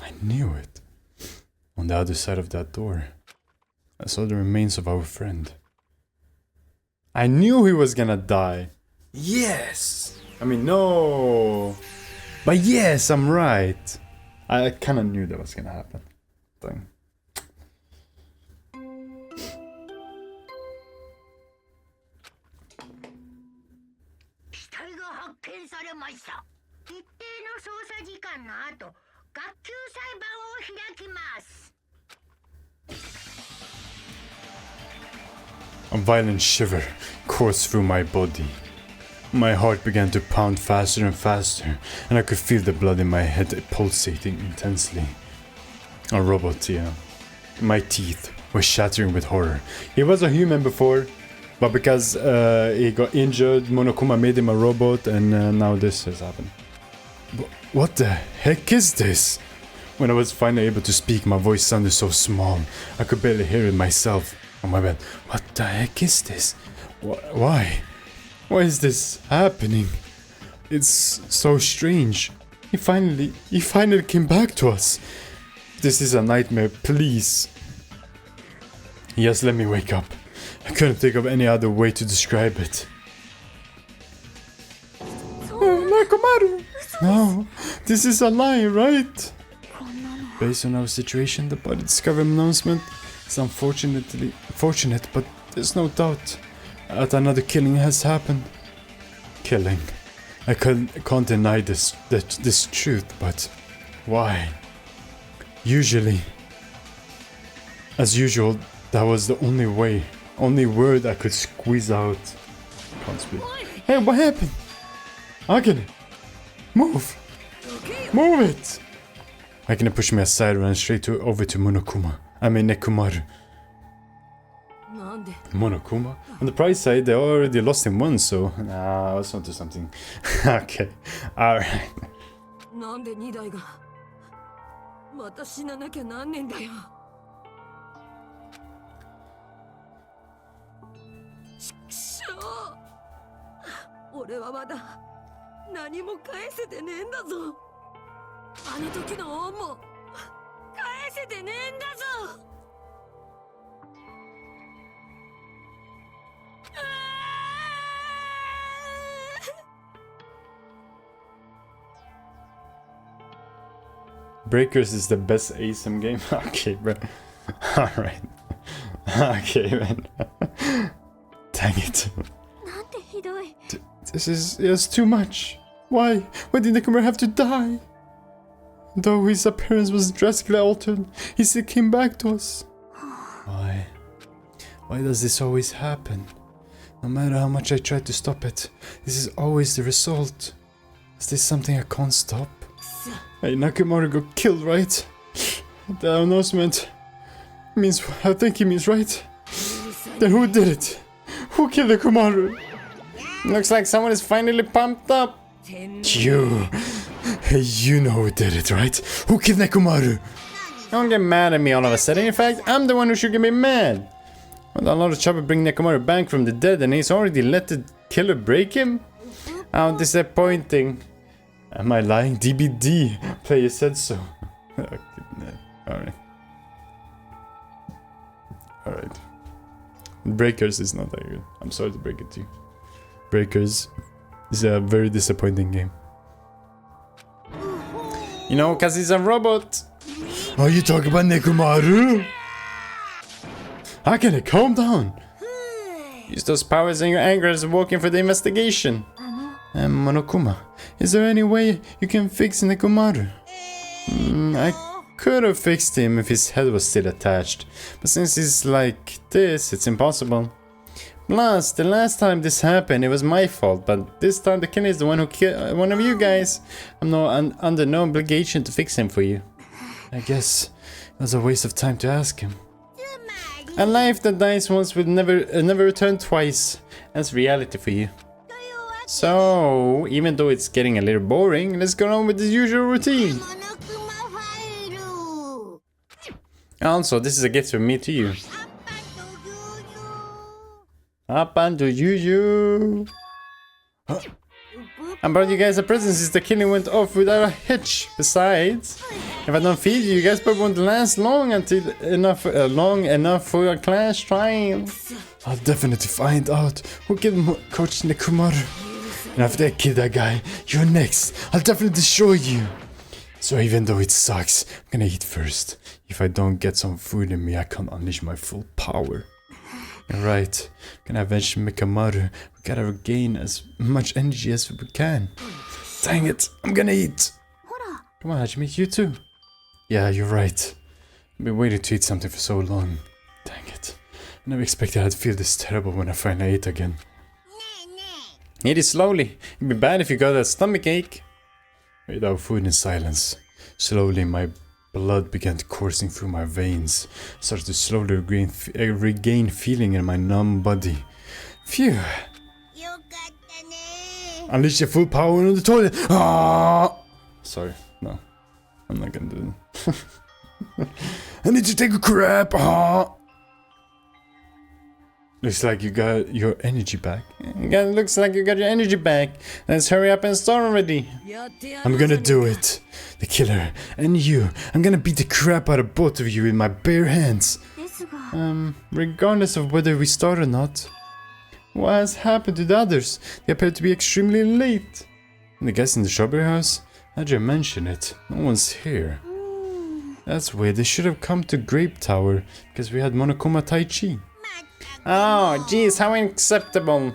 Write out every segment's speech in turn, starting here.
I knew it. On the other side of that door, I saw the remains of our friend. I knew he was gonna die. Yes! I mean, no! But yes, I'm right! I kinda knew that was gonna happen. Thing. A violent shiver coursed through my body. My heart began to pound faster and faster, and I could feel the blood in my head pulsating intensely. A robot, yeah. My teeth were shattering with horror. He was a human before, but because he got injured, Monokuma made him a robot, and now this has happened. What the heck is this? When I was finally able to speak, my voice sounded so small, I could barely hear it myself. Oh my bad. What the heck is this? Why? Why is this happening? It's so strange. He finally came back to us. This is a nightmare, please. Yes, let me wake up. I couldn't think of any other way to describe it. Nakomaru! No, this is a lie, right? Based on our situation, the body discovery announcement is fortunate, but there's no doubt that another killing has happened. Killing. I can't deny this truth, but why? As usual, that was the only word I could squeeze out. Can't speak. Hey, what happened? Akane, move! Move it! Akane pushed me aside and ran straight over to Monokuma. I mean Nekomaru. Monokuma? On the price side, they already lost him once, so... Nah, let's not do something. Okay, alright. Breakers is the best ASM game? Okay, bro. Alright. Okay, man. Dang it. This is too much. Why? Why did Nekomaru have to die? Though his appearance was drastically altered, he still came back to us. Why? Why does this always happen? No matter how much I try to stop it, this is always the result. Is this something I can't stop? Hey, Nekomaru got killed, right? The announcement means, I think he means right. Then who did it? Who killed Nekomaru? Looks like someone is finally pumped up. You. Hey, you know who did it, right? Who killed Nekomaru? Don't get mad at me all of a sudden. In fact, I'm the one who should get me mad. Well, a lot of trouble bring Nekomaru back from the dead, and he's already let the killer break him? How disappointing. Am I lying? DBD. Player said so. Alright. Alright. Breakers is not that good. I'm sorry to break it to you. Breakers is a very disappointing game. You know, cause he's a robot. Are you talking about Nekomaru? How can it calm down? Use those powers and your anger as working for the investigation. Monokuma, is there any way you can fix Nekomaru? I could have fixed him if his head was still attached, but since he's like this, it's impossible. Plus, the last time this happened, it was my fault, but this time the killer is the one who killed one of you guys. I'm under no obligation to fix him for you. I guess it was a waste of time to ask him. A life that dies once will never return twice. That's reality for you. So, even though it's getting a little boring, let's go on with the usual routine. Also, this is a gift from me to you. Up and to you. I brought you guys a present since the killing went off without a hitch. Besides, if I don't feed you, you guys probably won't last long enough for your class trial. I'll definitely find out who killed Coach Nekomaru. And after I kill that guy, you're next. I'll definitely destroy you. So even though it sucks, I'm gonna eat first. If I don't get some food in me, I can't unleash my full power. Alright, gonna avenge Nekomaru. We gotta regain as much energy as we can. Dang it, I'm gonna eat. Come on, Hajime, you too. Yeah, you're right. I've been waiting to eat something for so long. Dang it. I never expected I'd feel this terrible when I finally ate again. Eat it slowly. It'd be bad if you got a stomach ache. I ate our food in silence. Slowly, my blood began coursing through my veins. Started to slowly regain feeling in my numb body. Phew. Unleash your full power on the toilet. Ah! Sorry, no. I'm not gonna do it. I need to take a crap. Ah! Looks like you got your energy back. Looks like you got your energy back. Let's hurry up and start already. I'm gonna do it. The killer and you. I'm gonna beat the crap out of both of you with my bare hands. Regardless of whether we start or not. What has happened to the others? They appear to be extremely late. And the guys in the strawberry house? How'd you mention it? No one's here. That's weird. They should have come to Grape Tower because we had Monokuma Tai Chi. Oh, jeez, how unacceptable.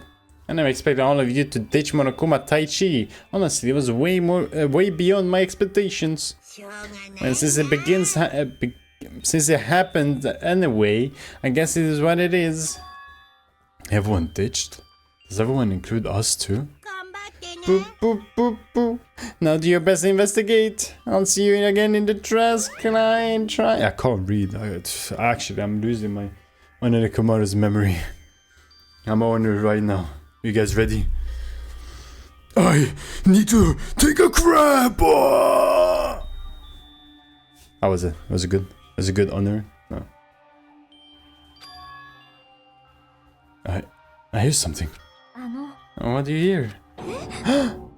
I never expected all of you to ditch Monokuma Tai Chi. Honestly, it was way beyond my expectations. And since it happened anyway, I guess it is what it is. Everyone ditched? Does everyone include us too? Boop, boop, boop, boop. Now do your best to investigate. I'll see you again in the trash can try. I can't read. Actually, I'm losing my Nekomaru's memory. I'm on it right now. You guys ready? I need to take a crap. How was it? Was it good? Was it good honor? No. I hear something. Oh, what do you hear?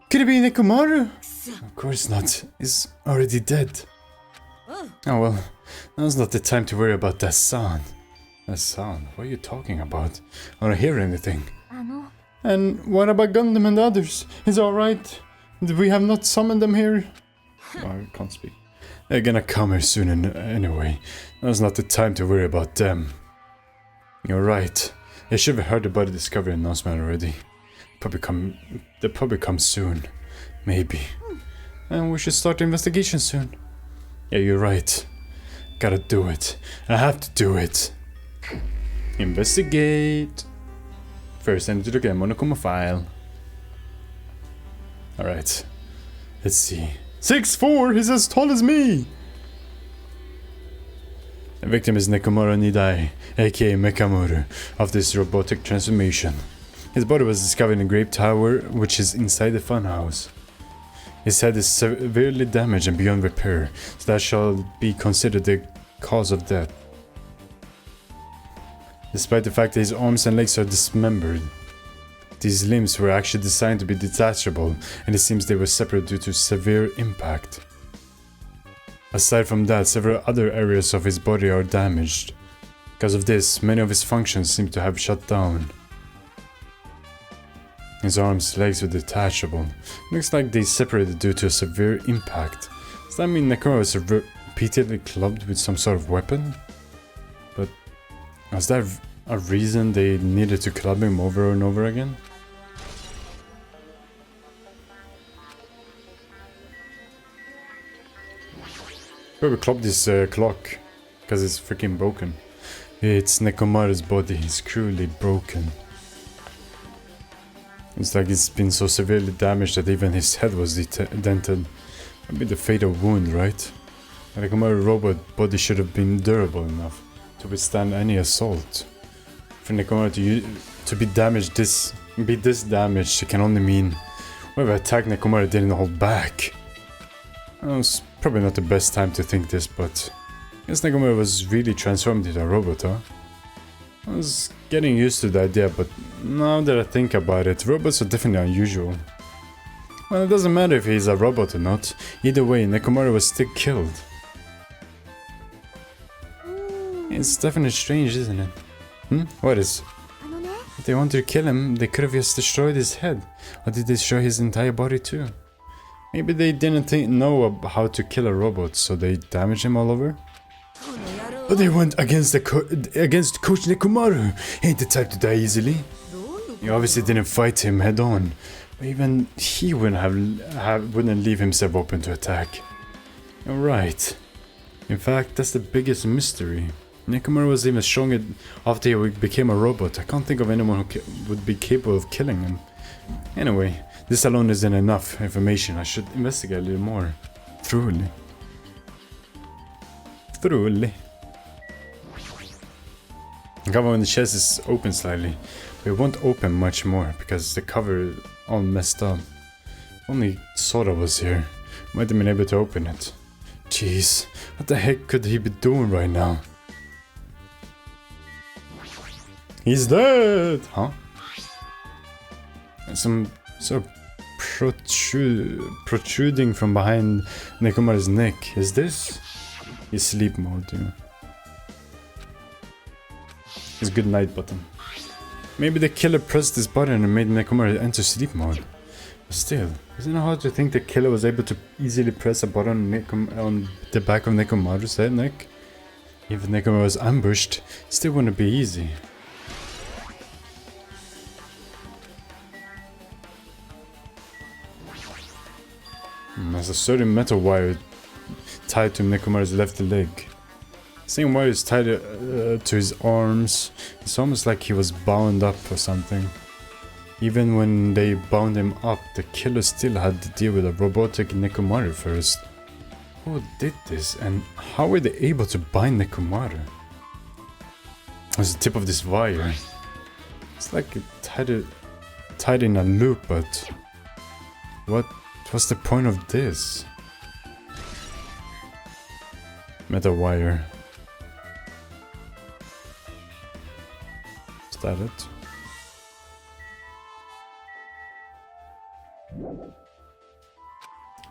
Could it be Nekomaru? Of course not. He's already dead. Oh well, now's not the time to worry about that sound. That sound? What are you talking about? I don't hear anything. And what about Gundam and the others? Is it alright? We have not summoned them here? Oh, I can't speak. They're gonna come here soon anyway. Now's not the time to worry about them. You're right. They should have heard about the discovery announcement already. They'll probably come soon. Maybe. And we should start the investigation soon. Yeah, you're right. Gotta do it. I have to do it. Investigate. First, I need to look at Monokuma file. Alright. Let's see. 6'4", he's as tall as me! The victim is Nekomaru Nidai, aka Mekamoru, of this robotic transformation. His body was discovered in the Grape Tower, which is inside the funhouse. His head is severely damaged and beyond repair, so that shall be considered the cause of death. Despite the fact that his arms and legs are dismembered. These limbs were actually designed to be detachable, and it seems they were separate due to severe impact. Aside from that, several other areas of his body are damaged. Because of this, many of his functions seem to have shut down. His arms and legs were detachable. Looks like they separated due to a severe impact. Does that mean Nekomaru was repeatedly clubbed with some sort of weapon? But was that a reason they needed to club him over and over again? Probably clubbed this clock, because it's freaking broken. It's Nekomaru's body, it's cruelly broken. It's like it's been so severely damaged that even his head was dented. Maybe the fatal wound, right? The Nekomaru robot body should have been durable enough to withstand any assault. For Nekomaru to be this damaged, it can only mean whoever attacked Nekomaru didn't hold back. It's probably not the best time to think this, but I guess Nekomaru was really transformed into a robot, huh? I was getting used to the idea, but now that I think about it, robots are definitely unusual. Well, it doesn't matter if he's a robot or not. Either way, Nekomaru was still killed. It's definitely strange, isn't it? What is? If they wanted to kill him, they could have just destroyed his head. Or did they destroy his entire body too? Maybe they didn't know how to kill a robot, so they damaged him all over? But they went against against Coach Nekomaru. Ain't the type to die easily. You obviously didn't fight him head on. But even he wouldn't leave himself open to attack. You're right. In fact, that's the biggest mystery. Nekomaru was even stronger after he became a robot. I can't think of anyone who would be capable of killing him. Anyway, this alone isn't enough information. I should investigate a little more. Thoroughly. The cover on the chest is open slightly, but it won't open much more because the cover is all messed up. If only Sora was here, might have been able to open it. Jeez, what the heck could he be doing right now? He's dead! Huh? Some sort of protruding from behind Nekomaru's neck. Is this? His sleep mode, yeah. His good night button. Maybe the killer pressed this button and made Nekomaru enter sleep mode. But still, isn't it hard to think the killer was able to easily press a button on the back of Nekomaru's head neck? If Nekomaru was ambushed, it still wouldn't be easy. There's a certain metal wire tied to Nekomaru's left leg. Same wire is tied to his arms. It's almost like he was bound up or something. Even when they bound him up, the killer still had to deal with a robotic Nekomaru first. Who did this, and how were they able to bind Nekomaru? There's the tip of this wire. It's like it tied in a loop, but what's the point of this? Metal wire. Is that it?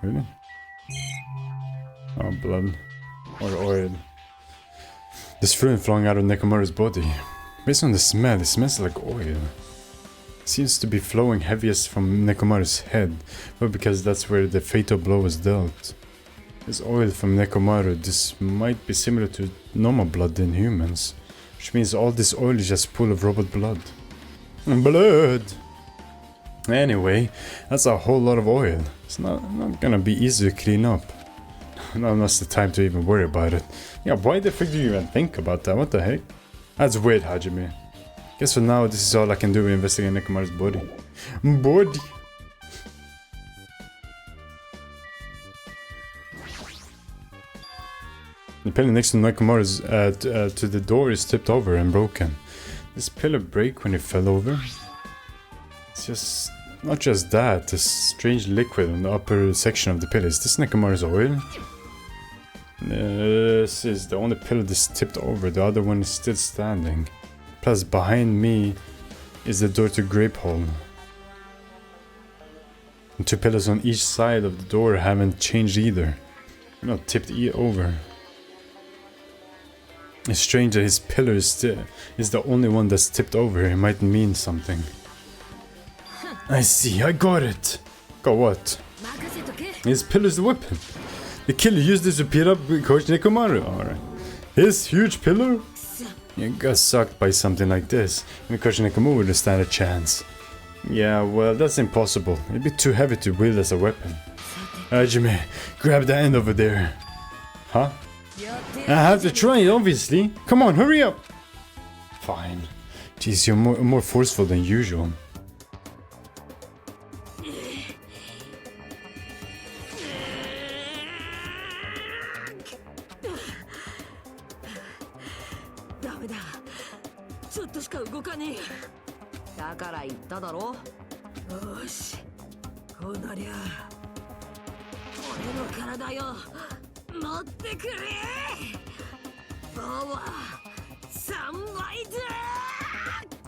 Really? Oh, blood. Or oil. There's fluid flowing out of Nekomaru's body. Based on the smell, it smells like oil. It seems to be flowing heaviest from Nekomaru's head, but because that's where the fatal blow was dealt. This oil from Nekomaru, this might be similar to normal blood in humans, which means all this oil is just full of robot blood. Blood! Anyway, that's a whole lot of oil. It's not gonna be easy to clean up. Not enough the time to even worry about it. Yeah, why the frick do you even think about that? What the heck? That's weird, Hajime. Guess for now, this is all I can do to investigate Nekomaru's body. Body! The pillar next to Nekomaru's to the door is tipped over and broken. This pillar break when it fell over? It's just... not just that, this strange liquid on the upper section of the pillar. Is this Nekomaru's oil? This is the only pillar that's tipped over, the other one is still standing. Plus behind me is the door to Grape Hall. And two pillars on each side of the door haven't changed either. They're not tipped over. It's strange that his pillar is the only one that's tipped over. It might mean something. I see, I got it. Got what? His pillar's the weapon. The killer used this to beat up Coach Nekomaru. Alright. His huge pillar? You got sucked by something like this. And Coach Nekomaru wouldn't stand a chance. Yeah, well, that's impossible. It'd be too heavy to wield as a weapon. Hajime, grab the end over there. Huh? I have to try it, obviously. Come on, hurry up. Fine. Jeez, you're more forceful than usual.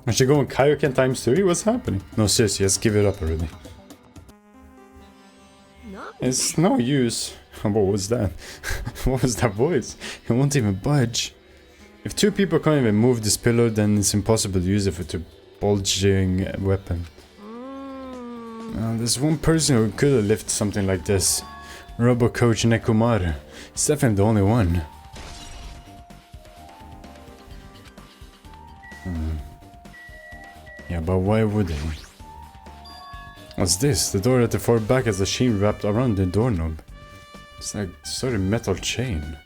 I should go on Kaioken times 3? What's happening? No, seriously, let's give it up already. It's no use. What was that? What was that voice? It won't even budge. If two people can't even move this pillow, then it's impossible to use it for a bulging weapon. There's one person who could have lifted something like this. Robo Coach Nekomaru. He's definitely the only one. Yeah, but why would they? What's this? The door at the far back has a chain wrapped around the doorknob. It's like sort of metal chain.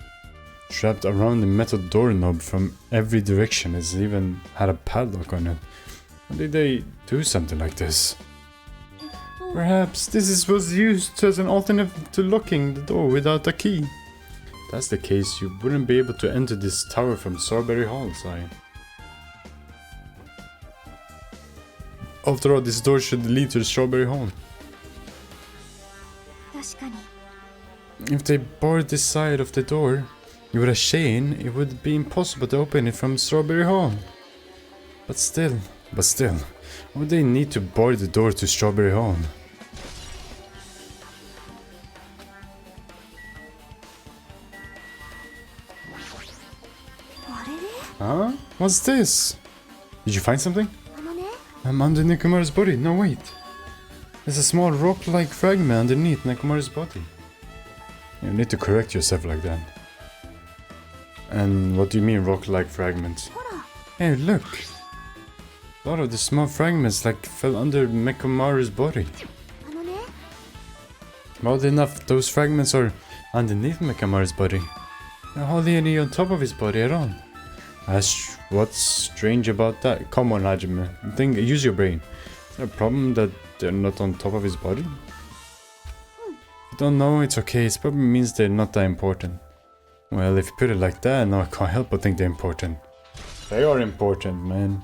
Wrapped around the metal doorknob from every direction. It's even had a padlock on it. How did they do something like this? Perhaps was used as an alternative to locking the door without a key. If that's the case, you wouldn't be able to enter this tower from Strawberry Hall, Sai. After all, this door should lead to the Strawberry Hall. If they barred this side of the door with a chain, it would be impossible to open it from Strawberry Hall. But still, why would they need to bar the door to Strawberry Hall? Huh? What's this? Did you find something? I'm under Nekomaru's body. No, wait. There's a small rock-like fragment underneath Nekomaru's body. You need to correct yourself like that. And what do you mean rock-like fragments? Hey, look. A lot of the small fragments like fell under Nekomaru's body. Oddly enough, those fragments are underneath Nekomaru's body. They're hardly any on top of his body at all. What's strange about that? Come on, Hajime. Use your brain. Is there a problem that they're not on top of his body? If you don't know, it's okay. It probably means they're not that important. Well, if you put it like that, no, I can't help but think they're important. They are important, man.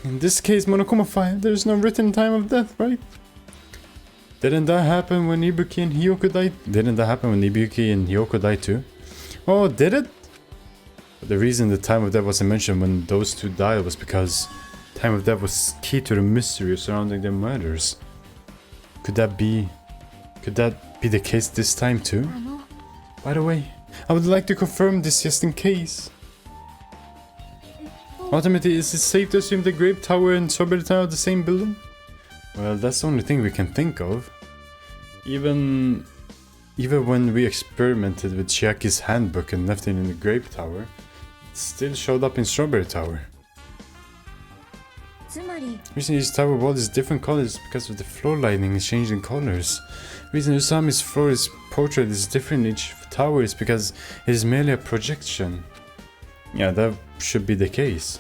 In this case, Monokuma 5, there's no written time of death, right? Didn't that happen when Ibuki and Hiyoko died? Didn't that happen when Ibuki and Hiyoko died too? Oh, did it? But the reason the time of death wasn't mentioned when those two died was because time of death was key to the mystery surrounding their murders. Could that be the case this time too? By the way, I would like to confirm this just in case. Ultimately, is it safe to assume the Grape Tower and Strawberry Tower are the same building? Well, that's the only thing we can think of. Even when we experimented with Chiaki's handbook and left it in the Grape Tower, it still showed up in Strawberry Tower. The reason each tower wall is different colors is because of the floor lighting is changing colors. The reason Usami's floor is portrait is different in each tower is because it is merely a projection. Yeah, that should be the case.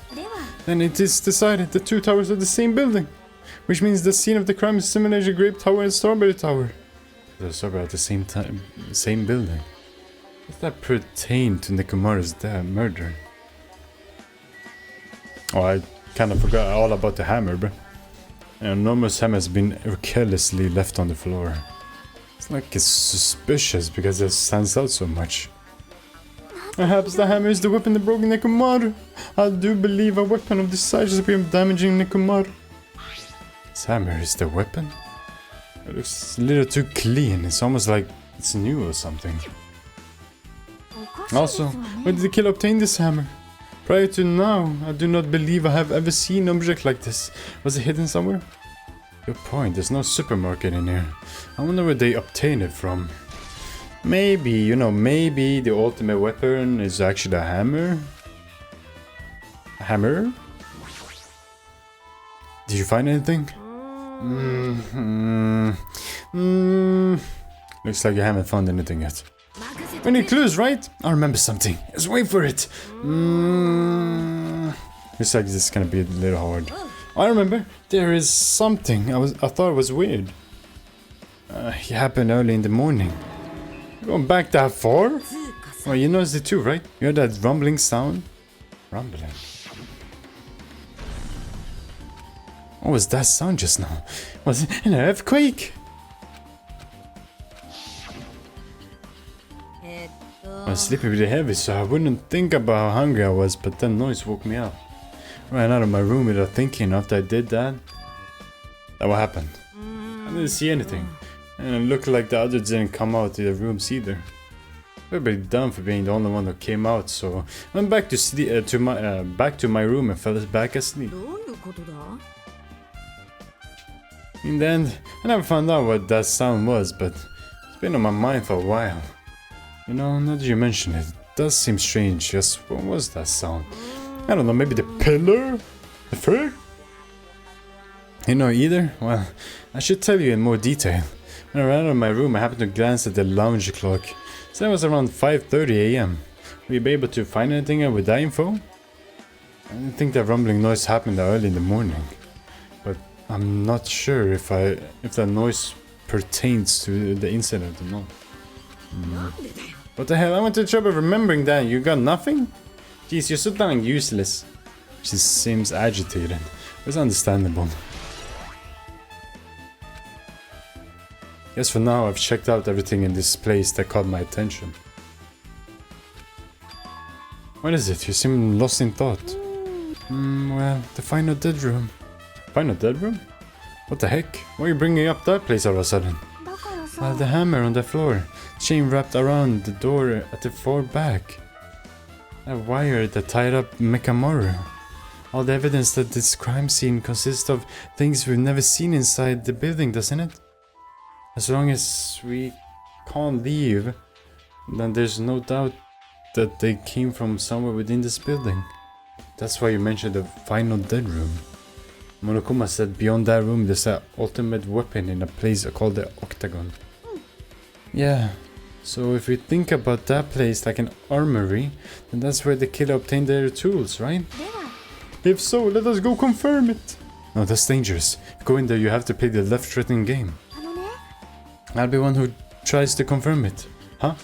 Then it is decided the two towers are the same building. Which means the scene of the crime is similar to Grape Tower and Strawberry Tower. They're Strawberry at the same time, same building. Does that pertain to Nekomaru's murder? Oh, I kind of forgot all about the hammer, bro. An enormous hammer has been carelessly left on the floor. It's like it's suspicious because it stands out so much. Perhaps the hammer is the weapon that broke Nekomaru. I do believe a weapon of this size is damaging Nekomaru. This hammer is the weapon? It looks a little too clean. It's almost like it's new or something. Also, where did the killer obtain this hammer? Prior to now, I do not believe I have ever seen an object like this. Was it hidden somewhere? Good point, there's no supermarket in here. I wonder where they obtained it from. Maybe, maybe the ultimate weapon is actually a hammer? A hammer? Did you find anything? Looks like you haven't found anything yet. We need clues, right? I remember something. Just wait for it. Looks like this is gonna be a little hard. I remember. There is something. I thought it was weird. It happened early in the morning. Going back that far? Well, you noticed it too, right? You heard that rumbling sound? Rumbling. What was that sound just now? Was it an earthquake? I was sleeping really heavy, so I wouldn't think about how hungry I was, but that noise woke me up. ran out of my room without thinking after I did that. That what happened. I didn't see anything. And it looked like the others didn't come out to the rooms either. Everybody dumb for being the only one that came out, so I went back to back to my room and fell back asleep. In the end, I never found out what that sound was, but it's been on my mind for a while. You know, now that you mention it, it does seem strange. Just what was that sound? I don't know, maybe the pillar? The fur? You know either? Well, I should tell you in more detail. When I ran out of my room, I happened to glance at the lounge clock. So it was around 5:30 AM. Will you be able to find anything with that info? I didn't think that rumbling noise happened that early in the morning. But I'm not sure if that noise pertains to the incident or not. What the hell? I went to trouble remembering that. You got nothing? Jeez, you're so damn useless. She seems agitated. It's understandable. Yes, for now I've checked out everything in this place that caught my attention. What is it? You seem lost in thought. Well, the final dead room. Final dead room? What the heck? Why are you bringing up that place all of a sudden? Well, the hammer on the floor. Chain wrapped around the door at the far back. A wire that tied up Mekamaru. All the evidence that this crime scene consists of things we've never seen inside the building, doesn't it? As long as we can't leave, then there's no doubt that they came from somewhere within this building. That's why you mentioned the final dead room. Monokuma said beyond that room there's an ultimate weapon in a place called the Octagon. Yeah, so if we think about that place like an armory, then that's where the killer obtained their tools, right? If so, let us go confirm it. No, that's dangerous. Go in there, you have to play the left-threatening game. I'll be one who tries to confirm it. Huh?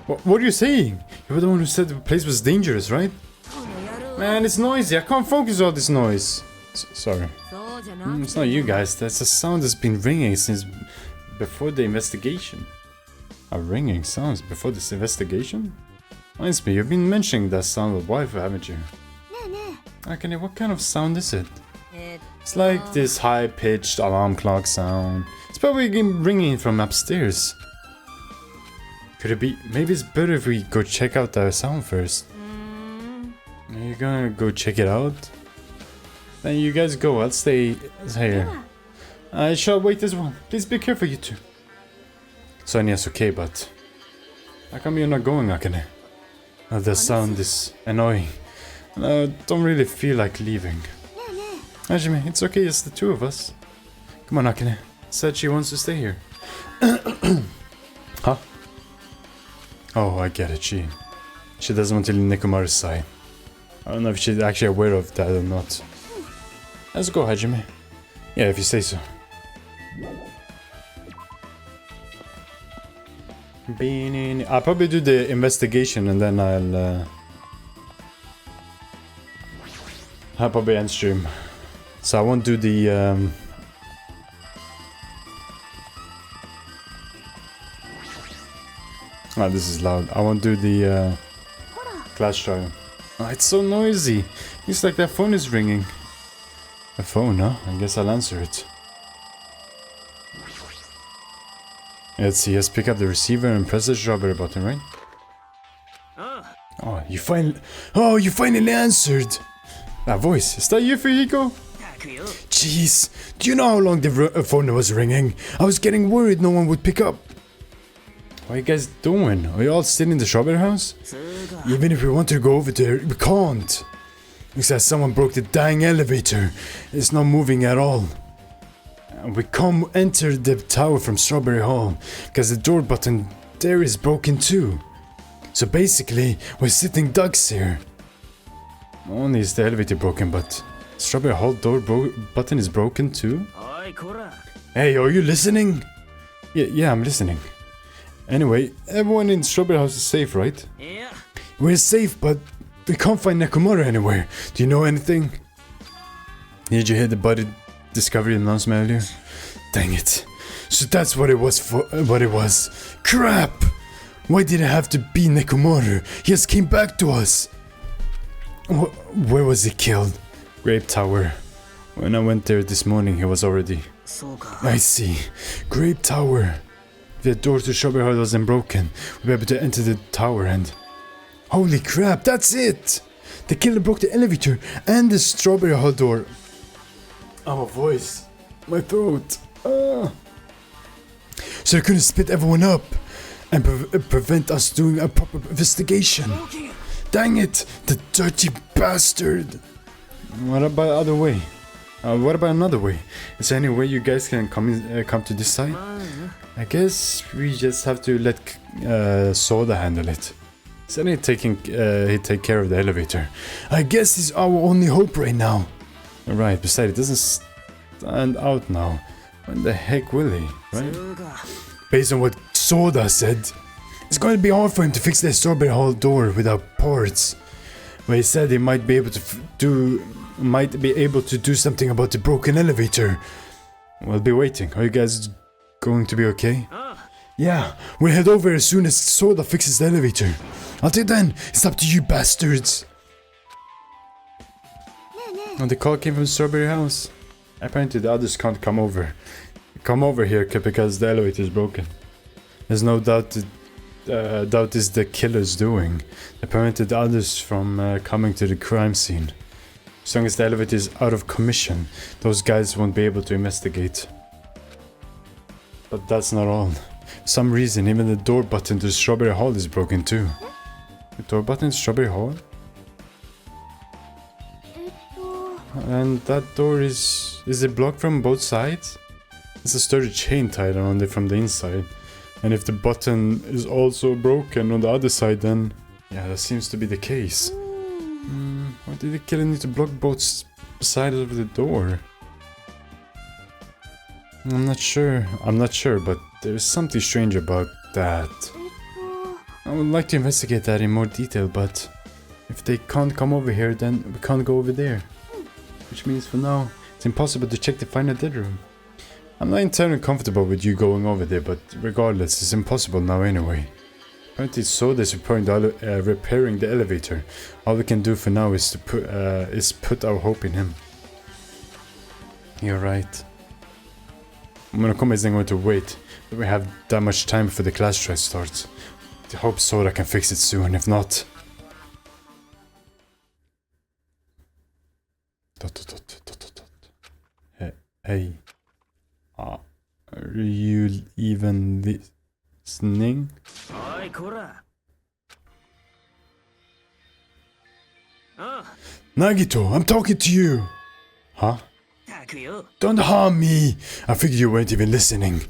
What are you saying? You were the one who said the place was dangerous, right? Man, it's noisy. I can't focus on this noise. Sorry. It's not you guys. That's a sound that's been ringing since before the investigation. A ringing sounds before this investigation? Reminds me, you've been mentioning that sound a while, haven't you? Okay, what kind of sound is it? It's like this high-pitched alarm clock sound. It's probably ringing from upstairs. Could it be? Maybe it's better if we go check out the sound first. Are you gonna go check it out? Then you guys go, I'll stay here. I shall wait as well. Please be careful, you two. Sonya's okay, but how come you're not going, Akane? Oh, the sound is annoying. I don't really feel like leaving. Hajime, it's okay, it's the two of us. Come on, Akane. Said she wants to stay here. Huh? Oh, I get it. She doesn't want to leave Nekomaru's side. I don't know if she's actually aware of that or not. Let's go, Hajime. Yeah, if you say so. I'll probably do the investigation and then I'll probably end stream. So I won't do the oh, this is loud. I won't do the class trial. Oh, it's so noisy. It's like that phone is ringing. A phone, huh? I guess I'll answer it. Let's see, let's pick up the receiver and press the strawberry button, right? Oh, you finally answered! That voice, is that you, Fujiko? Jeez, do you know how long the phone was ringing? I was getting worried no one would pick up. What are you guys doing? Are you all still in the strawberry house? Even if we want to go over there, we can't. Looks like someone broke the dang elevator. It's not moving at all. We can't enter the tower from Strawberry Hall because the door button there is broken too. So basically, we're sitting ducks here. Not only is the elevator broken, but Strawberry Hall door button is broken too. Hey, are you listening? Yeah, I'm listening. Anyway, everyone in Strawberry House is safe, right? Yeah. We're safe, but we can't find Nekomaru anywhere. Do you know anything? Did you hear the body discovery announcement earlier? Dang it. So that's what it was for. What it was. Crap! Why did it have to be Nekomaru? He just came back to us. Where was he killed? Grape Tower. When I went there this morning, he was already... I see. Grape Tower. If the door to Strawberry Hall wasn't broken, we'd be able to enter the tower and... Holy crap, that's it! The killer broke the elevator and the Strawberry Hall door. Oh, my voice. My throat. So they couldn't split everyone up and prevent us doing a proper investigation. Dang it, the dirty bastard. What about the other way? What about another way? Is there any way you guys can come to this side? I guess we just have to let Soda handle it. Said he'd take care of the elevator. I guess he's our only hope right now. Right, besides, it doesn't stand out now. When the heck will he, right? Based on what Soda said, it's going to be hard for him to fix the Strawberry Hall door without parts. But he said he might be able to do something about the broken elevator. We'll be waiting. Are you guys going to be okay? Yeah, we'll head over as soon as Soda fixes the elevator. Until then, it's up to you bastards. And the call came from Strawberry House. Apparently the others can't come over. Come over here because the elevator is broken. There's no doubt is the killer's doing. They prevented the others from coming to the crime scene. As long as the elevator is out of commission, those guys won't be able to investigate. But that's not all. For some reason, even the door button to Strawberry Hall is broken too. The door button to Strawberry Hall? And that door is it blocked from both sides? It's a sturdy chain tied on it from the inside. And if the button is also broken on the other side, then... yeah, that seems to be the case. Why did the killer need to block both sides of the door? I'm not sure, but there's something strange about that. I would like to investigate that in more detail, but... if they can't come over here, then we can't go over there. Which means for now, it's impossible to check the final dead room. I'm not entirely comfortable with you going over there, but regardless, it's impossible now anyway. Apparently Soda's repairing the elevator. All we can do for now is to put our hope in him. You're right. Monokuma isn't going to wait. We have that much time before the class try starts. I hope Soda can fix it soon, if not... Hey. Are you even listening? Nagito, I'm talking to you! Huh? Don't harm me! I figured you weren't even listening.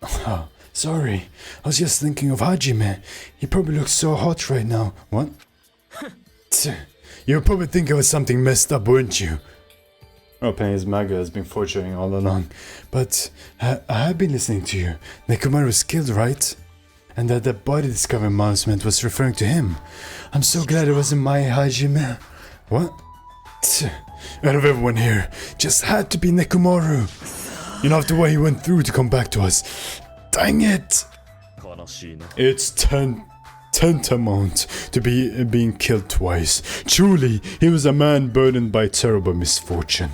Oh, sorry. I was just thinking of Hajime. He probably looks so hot right now. What? You were probably thinking of something messed up, weren't you? Oh, Penny's Maga has been foreshadowing all along. But I have been listening to you. Nekomaru was killed, right? And that the body discovery announcement was referring to him. I'm so glad it wasn't my Hajime. What? Out of everyone here, just had to be Nekomaru. You know, after what he went through to come back to us. Dang it! It's tantamount to being killed twice. Truly, he was a man burdened by terrible misfortune.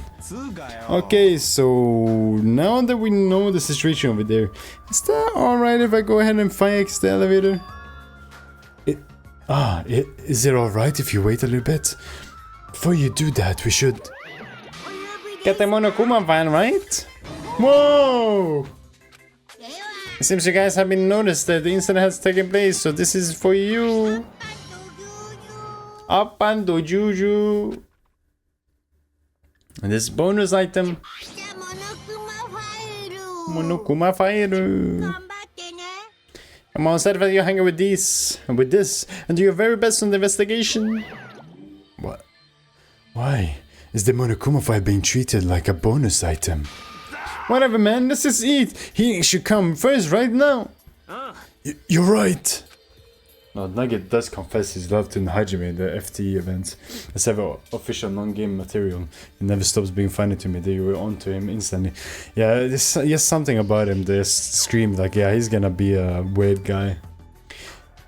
Okay, so now that we know the situation over there, is that alright if I go ahead and fix the elevator? Is it alright if you wait a little bit? Before you do that, we should... get the Monokuma van, right? Whoa! It seems you guys have been noticed that the incident has taken place, so this is for you. Appando Juju. And this bonus item. Monokuma Fire. Come on, said that you hang out with this, and do your very best on the investigation. What? Why is the Monokuma file being treated like a bonus item? Whatever, man, let's just eat. He should come first right now. You're right. No, Nugget does confess his love to Hajime in the FTE events. As ever official non-game material. He never stops being funny to me. They were on to him instantly. Yeah, there's just something about him. They screamed like, yeah, he's gonna be a weird guy.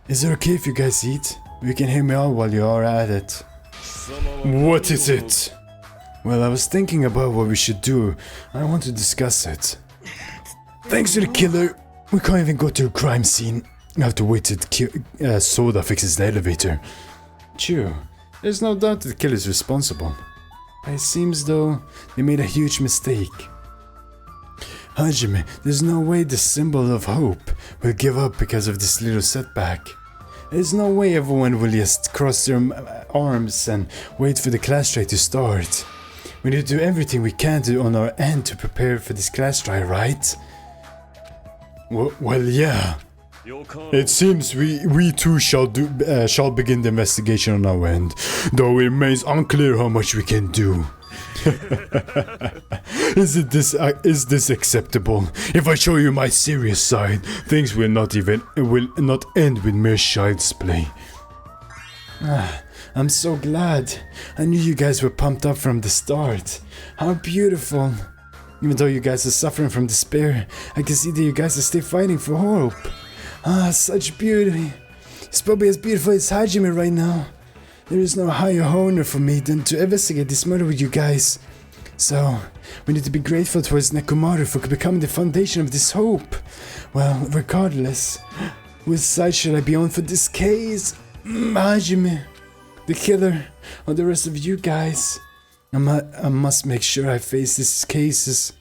Is it okay if you guys eat? You can hear me out while you are at it. What is it? Well, I was thinking about what we should do. I want to discuss it. Thanks to the killer, we can't even go to a crime scene. I have to wait till Soda fixes the elevator. True, there's no doubt that the killer is responsible. But it seems though they made a huge mistake. Hajime, there's no way the symbol of hope will give up because of this little setback. There's no way everyone will just cross their arms and wait for the class try to start. We need to do everything we can do on our end to prepare for this class try, right? Well, yeah. It seems we too shall begin the investigation on our end, though it remains unclear how much we can do. Is this acceptable? If I show you my serious side, things will not end with mere child's play. I'm so glad. I knew you guys were pumped up from the start. How beautiful. Even though you guys are suffering from despair, I can see that you guys are still fighting for hope. Such beauty. It's probably as beautiful as Hajime right now. There is no higher honor for me than to investigate this murder with you guys. So, we need to be grateful towards Nekomaru for becoming the foundation of this hope. Well, regardless, which side should I be on for this case? Hajime, the killer, or the rest of you guys? I must make sure I face these cases.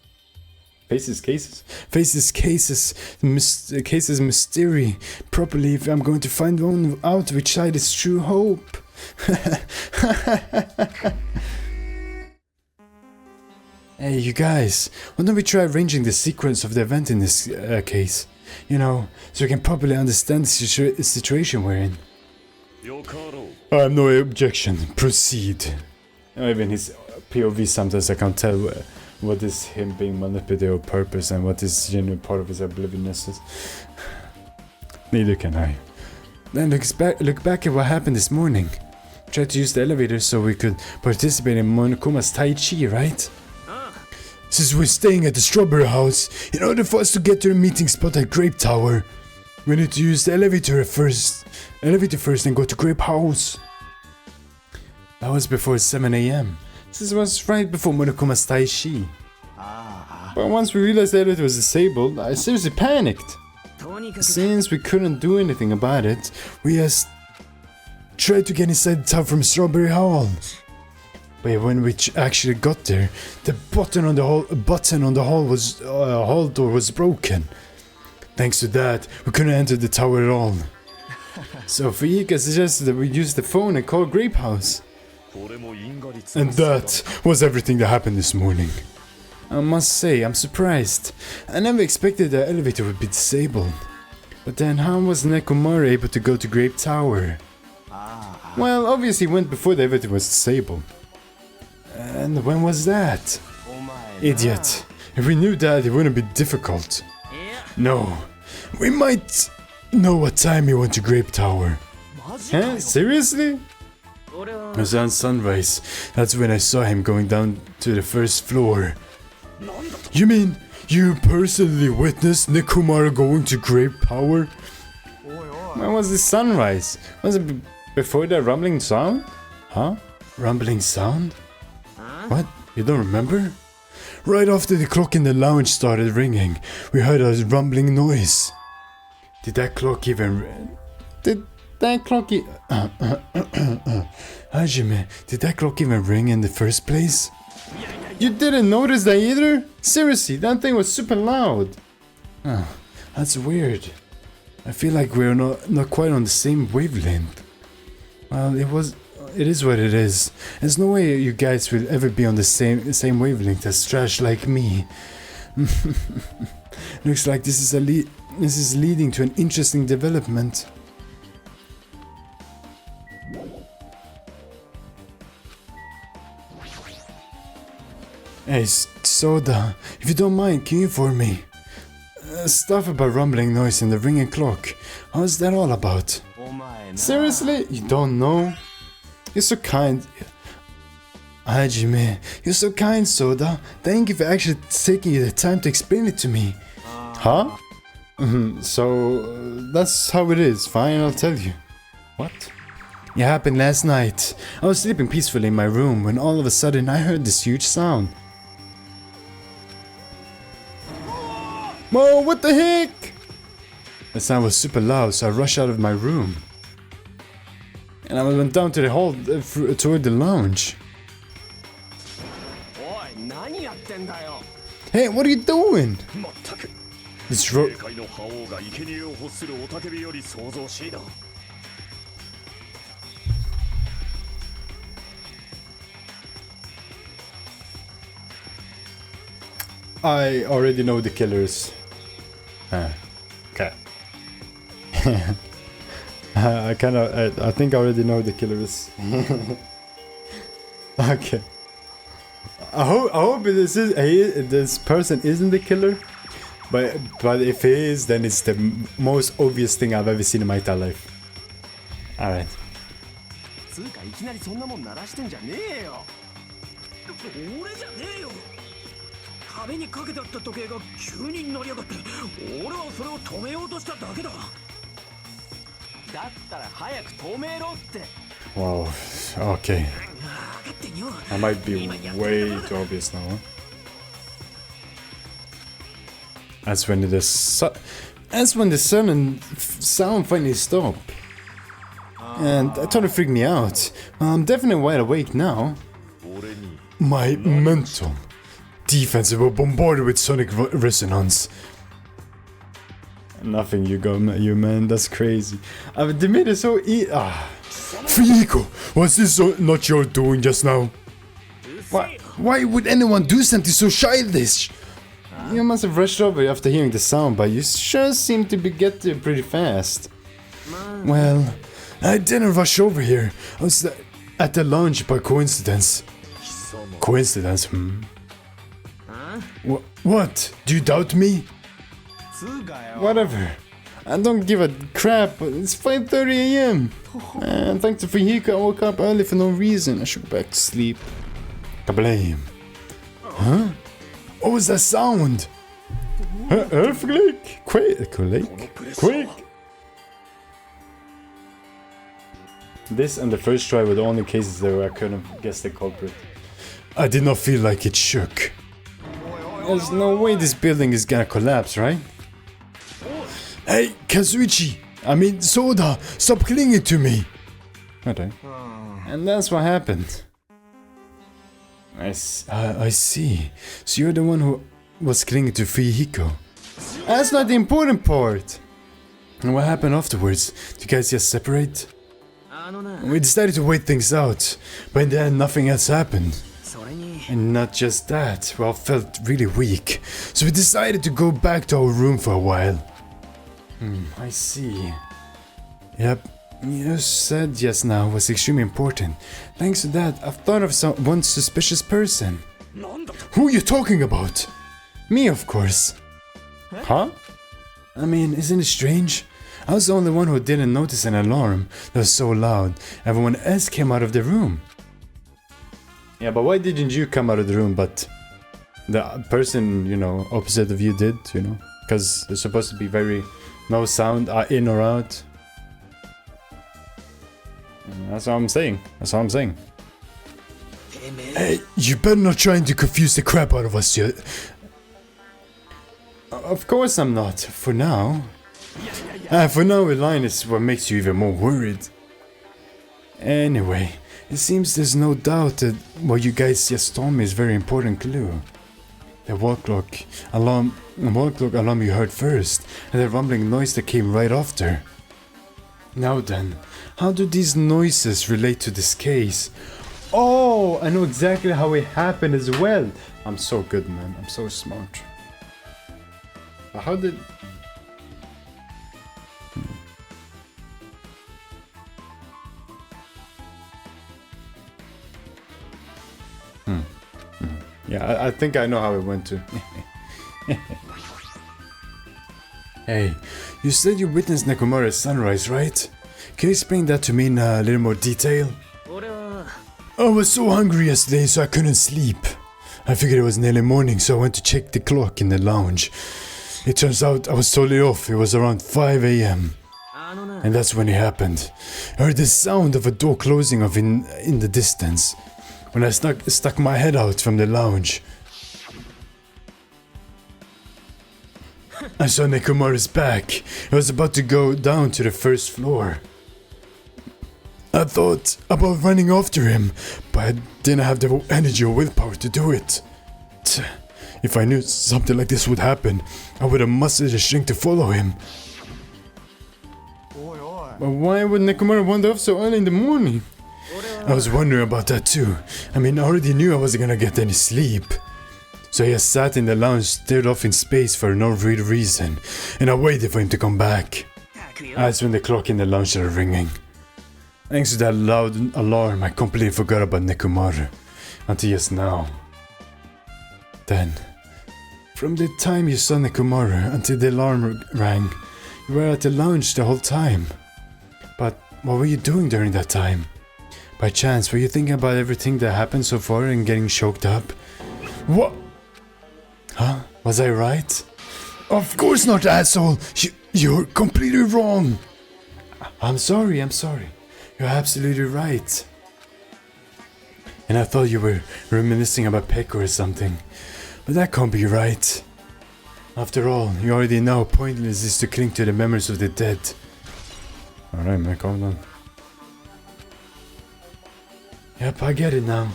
Face these cases mystery properly if I'm going to find out which side is true hope. Hey, you guys, why don't we try arranging the sequence of the event in this case? You know, so we can properly understand the situation we're in. I have no objection. Proceed. Even his POV, sometimes I can't tell what is him being manipulated on purpose and what is genuine part of his obliviousness. Neither can I. Then look back at what happened this morning. Tried to use the elevator so we could participate in Monokuma's Tai Chi, right? Since we're staying at the Strawberry House, in order for us to get to the meeting spot at Grape Tower, we need to use the elevator first and go to Grape House. That was before 7 AM. This was right before Monokuma's Tai Chi. But once we realized the elevator was disabled, I seriously panicked. Since we couldn't do anything about it, we just tried to get inside the tower from Strawberry Hall. But when we actually got there, the button on the hall door was broken. Thanks to that, we couldn't enter the tower at all. So Fuyika suggested that we use the phone and call Grape House. And that was everything that happened this morning. I must say, I'm surprised. I never expected the elevator would be disabled. But then how was Nekomaru able to go to Grape Tower? Well, obviously he went before the elevator was disabled. And when was that? Idiot. If we knew that, it wouldn't be difficult. No. We might know what time he went to Grape Tower. Huh? Seriously? It was on sunrise. That's when I saw him going down to the first floor. You mean you personally witnessed Nekomaru going to Grape Tower? When was the sunrise? Was it before the rumbling sound? Huh? Rumbling sound? What? You don't remember? Right after the clock in the lounge started ringing, we heard a rumbling noise. Did that clock even... Hajime, did that clock even ring in the first place? You didn't notice that either? Seriously, that thing was super loud. Oh, that's weird. I feel like we're not quite on the same wavelength. Well, it is what it is. There's no way you guys will ever be on the same wavelength as trash like me. Looks like this is leading to an interesting development. Hey, Soda, if you don't mind, can you inform me? Stuff about rumbling noise and the ringing clock. How's that all about? Seriously? You don't know? You're so kind. Hajime, you're so kind, Soda. Thank you for actually taking the time to explain it to me. Huh? So, that's how it is. Fine, I'll tell you. What? It happened last night. I was sleeping peacefully in my room when all of a sudden I heard this huge sound. Whoa, what the heck? The sound was super loud, so I rushed out of my room. And I went down to the hall toward the lounge. Hey, what are you doing? This I already know the killers. Okay. I think I already know the killers. Okay. I hope this person isn't the killer, but if he is, then it's the most obvious thing I've ever seen in my entire life. All right. Wow, okay. I might be way too obvious now, huh? That's when the sun and sound finally stop. And that totally freaked me out. I'm definitely wide awake now. My mental defenses were bombarded with sonic resonance. Nothing, you man, that's crazy. They made it so Fuyiko, was this not your doing just now? Why would anyone do something so childish? You must have rushed over after hearing the sound, but you sure seem to get there pretty fast. Well, I didn't rush over here. I was at the lounge by coincidence. Coincidence, What? Do you doubt me? Whatever. I don't give a crap, but it's 5:30 AM. And thanks to Fuyiko, I woke up early for no reason. I should go back to sleep. Kablame. Huh? What was that sound? Earthquake? Quick! This and the first try were the only cases where I couldn't guess the culprit. I did not feel like it shook. There's no way this building is gonna collapse, right? Hey, Kazuichi! I mean, Soda! Stop clinging to me! Okay. And that's what happened. I see. So you're the one who was clinging to Fuyiko. That's not the important part! And what happened afterwards? Did you guys just separate? We decided to wait things out, but in the end nothing else happened. And not just that, we all felt really weak, so we decided to go back to our room for a while. I see. Yep, you said just now was extremely important. Thanks to that, I've thought of one suspicious person. Who are you talking about? Me, of course. Huh? I mean, isn't it strange? I was the only one who didn't notice an alarm that was so loud. Everyone else came out of the room. Yeah, but why didn't you come out of the room, but the person, opposite of you did, Because there's supposed to be no sound in or out. That's what I'm saying. Hey, you better not trying to confuse the crap out of us yet. Of course I'm not, for now. For now, a line is what makes you even more worried. Anyway, it seems there's no doubt that what you guys just told me is a very important clue. The wall clock alarm you heard first, and the rumbling noise that came right after. Now then, how do these noises relate to this case? Oh, I know exactly how it happened as well. I'm so good, man. I'm so smart. But how did... Yeah, I think I know how it went too. Hey, you said you witnessed Nekomura's sunrise, right? Can you explain that to me in a little more detail? I was so hungry yesterday, so I couldn't sleep. I figured it was nearly morning, so I went to check the clock in the lounge. It turns out I was totally off. It was around 5 AM. And that's when it happened. I heard the sound of a door closing off in the distance. When I stuck my head out from the lounge, I saw Nekomaru's back. I was about to go down to the first floor. I thought about running after him, but I didn't have the energy or willpower to do it. If I knew something like this would happen, I would have mustered the strength to follow him. But why would Nekomaru wander off so early in the morning? I was wondering about that too. I mean, I already knew I wasn't gonna get any sleep. So I just sat in the lounge, stared off in space for no real reason, and I waited for him to come back. That's when the clock in the lounge started ringing. Thanks to that loud alarm, I completely forgot about Nekomaru. Until just now. Then, from the time you saw Nekomaru until the alarm rang, you were at the lounge the whole time. But what were you doing during that time? By chance, were you thinking about everything that happened so far and getting choked up? What? Huh? Was I right? Of course not, asshole! You're completely wrong! I'm sorry. You're absolutely right. And I thought you were reminiscing about Peko or something. But that can't be right. After all, you already know how pointless it is to cling to the memories of the dead. Alright, man, calm down. Yep, I get it now.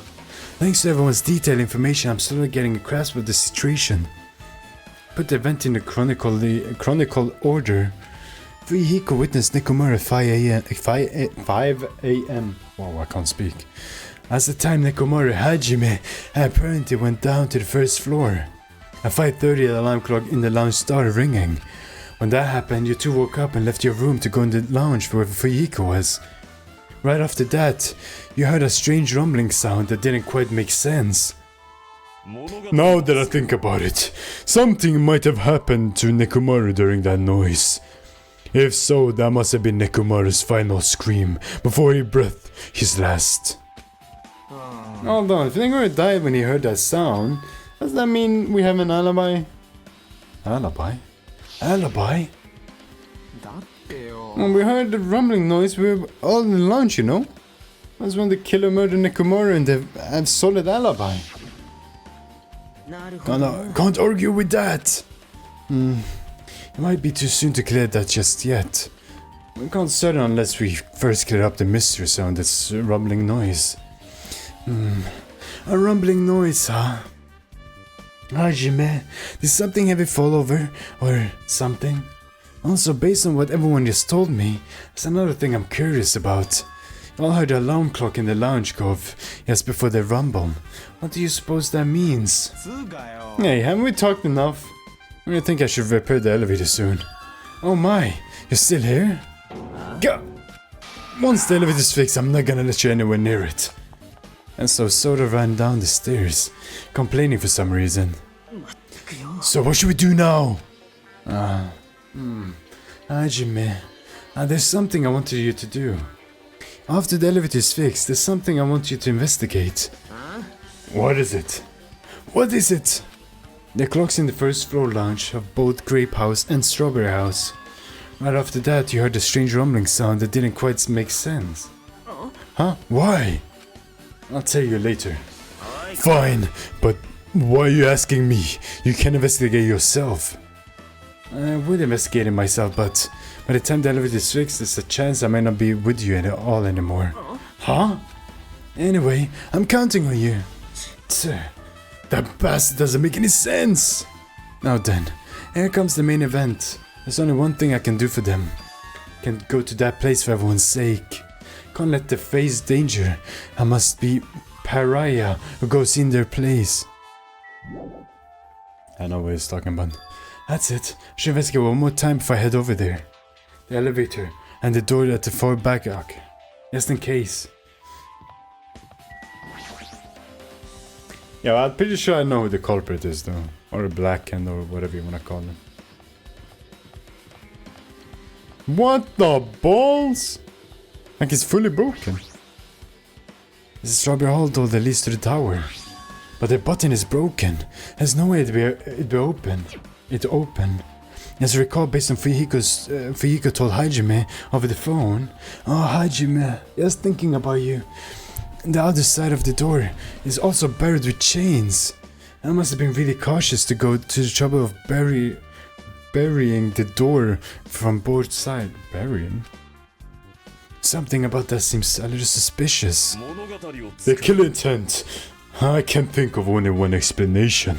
Thanks to everyone's detailed information, I'm slowly getting a grasp of the situation. Put the event in the chronicle order. Fuyihiko witnessed Nekomaru at 5 a.m. Wow, I can't speak. As the time Nekomaru Hajime apparently went down to the first floor. At 5:30 the alarm clock in the lounge started ringing. When that happened, you two woke up and left your room to go in the lounge where Fuyihiko was. Right after that, you heard a strange rumbling sound that didn't quite make sense. Now that I think about it, something might have happened to Nekomaru during that noise. If so, that must have been Nekomaru's final scream before he breathed his last. Hold on, if Nekomaru died when he heard that sound, does that mean we have an alibi? Alibi? Alibi? When we heard the rumbling noise, we were all in the lounge, you know? That's when the killer murdered Nekomaru and they had solid alibi. No, can't argue with that. It might be too soon to clear that just yet. We can't certain unless we first clear up the mystery sound that's rumbling noise. A rumbling noise, huh? Hajime, did something heavy fall over? Or something? Also, based on what everyone just told me, there's another thing I'm curious about. You all heard the alarm clock in the lounge go off just before the rumble. What do you suppose that means? Hey, haven't we talked enough? I think I should repair the elevator soon. Oh my, you're still here? Go! Once the elevator's fixed, I'm not gonna let you anywhere near it. And so Soda ran down the stairs, complaining for some reason. So what should we do now? Hajime, there's something I wanted you to do. After the elevator's fixed, there's something I want you to investigate. What is it? What is it? The clocks in the first floor lounge of both Grape House and Strawberry House. Right after that, you heard a strange rumbling sound that didn't quite make sense. Huh? Why? I'll tell you later. Fine, but why are you asking me? You can investigate yourself. I would investigate it myself, but by the time the elevator is fixed, there's a chance I might not be with you at all anymore. Huh? Anyway, I'm counting on you. That bastard doesn't make any sense! Now then, here comes the main event. There's only one thing I can do for them. Can't go to that place for everyone's sake. Can't let them face danger. I must be pariah who goes in their place. I know what he's talking about. That's it. I should investigate one more time before I head over there. The elevator and the door at the far back arc. Just in case. Yeah, I'm pretty sure I know who the culprit is though. Or a black hand or whatever you wanna call him. What the balls? Like it's fully broken. The Strawberry Hall door that leads to the tower. But the button is broken. There's no way it'd open. As I recall, based on Fuyiko told Hajime over the phone. Oh, Hajime, just thinking about you. The other side of the door is also buried with chains. I must have been really cautious to go to the trouble of burying the door from both sides. Burying? Something about that seems a little suspicious. The kill intent. I can't think of only one explanation.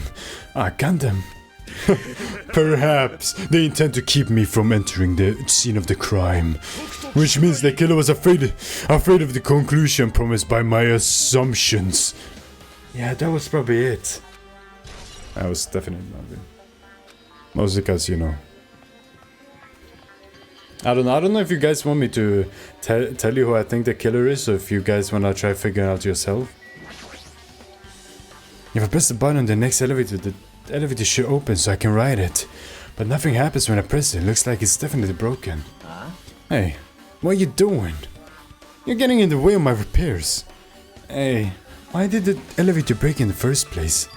Gundam. Perhaps they intend to keep me from entering the scene of the crime. Which means the killer was afraid of the conclusion promised by my assumptions. Yeah, that was probably it. I was definitely not it. Mostly because, you know. I don't know if you guys want me to tell you who I think the killer is, or if you guys want to try figuring out yourself. If I press the button on the next elevator, the elevator should open so I can ride it. But nothing happens when I press it. Looks like it's definitely broken. Hey, what are you doing? You're getting in the way of my repairs. Hey, why did the elevator break in the first place?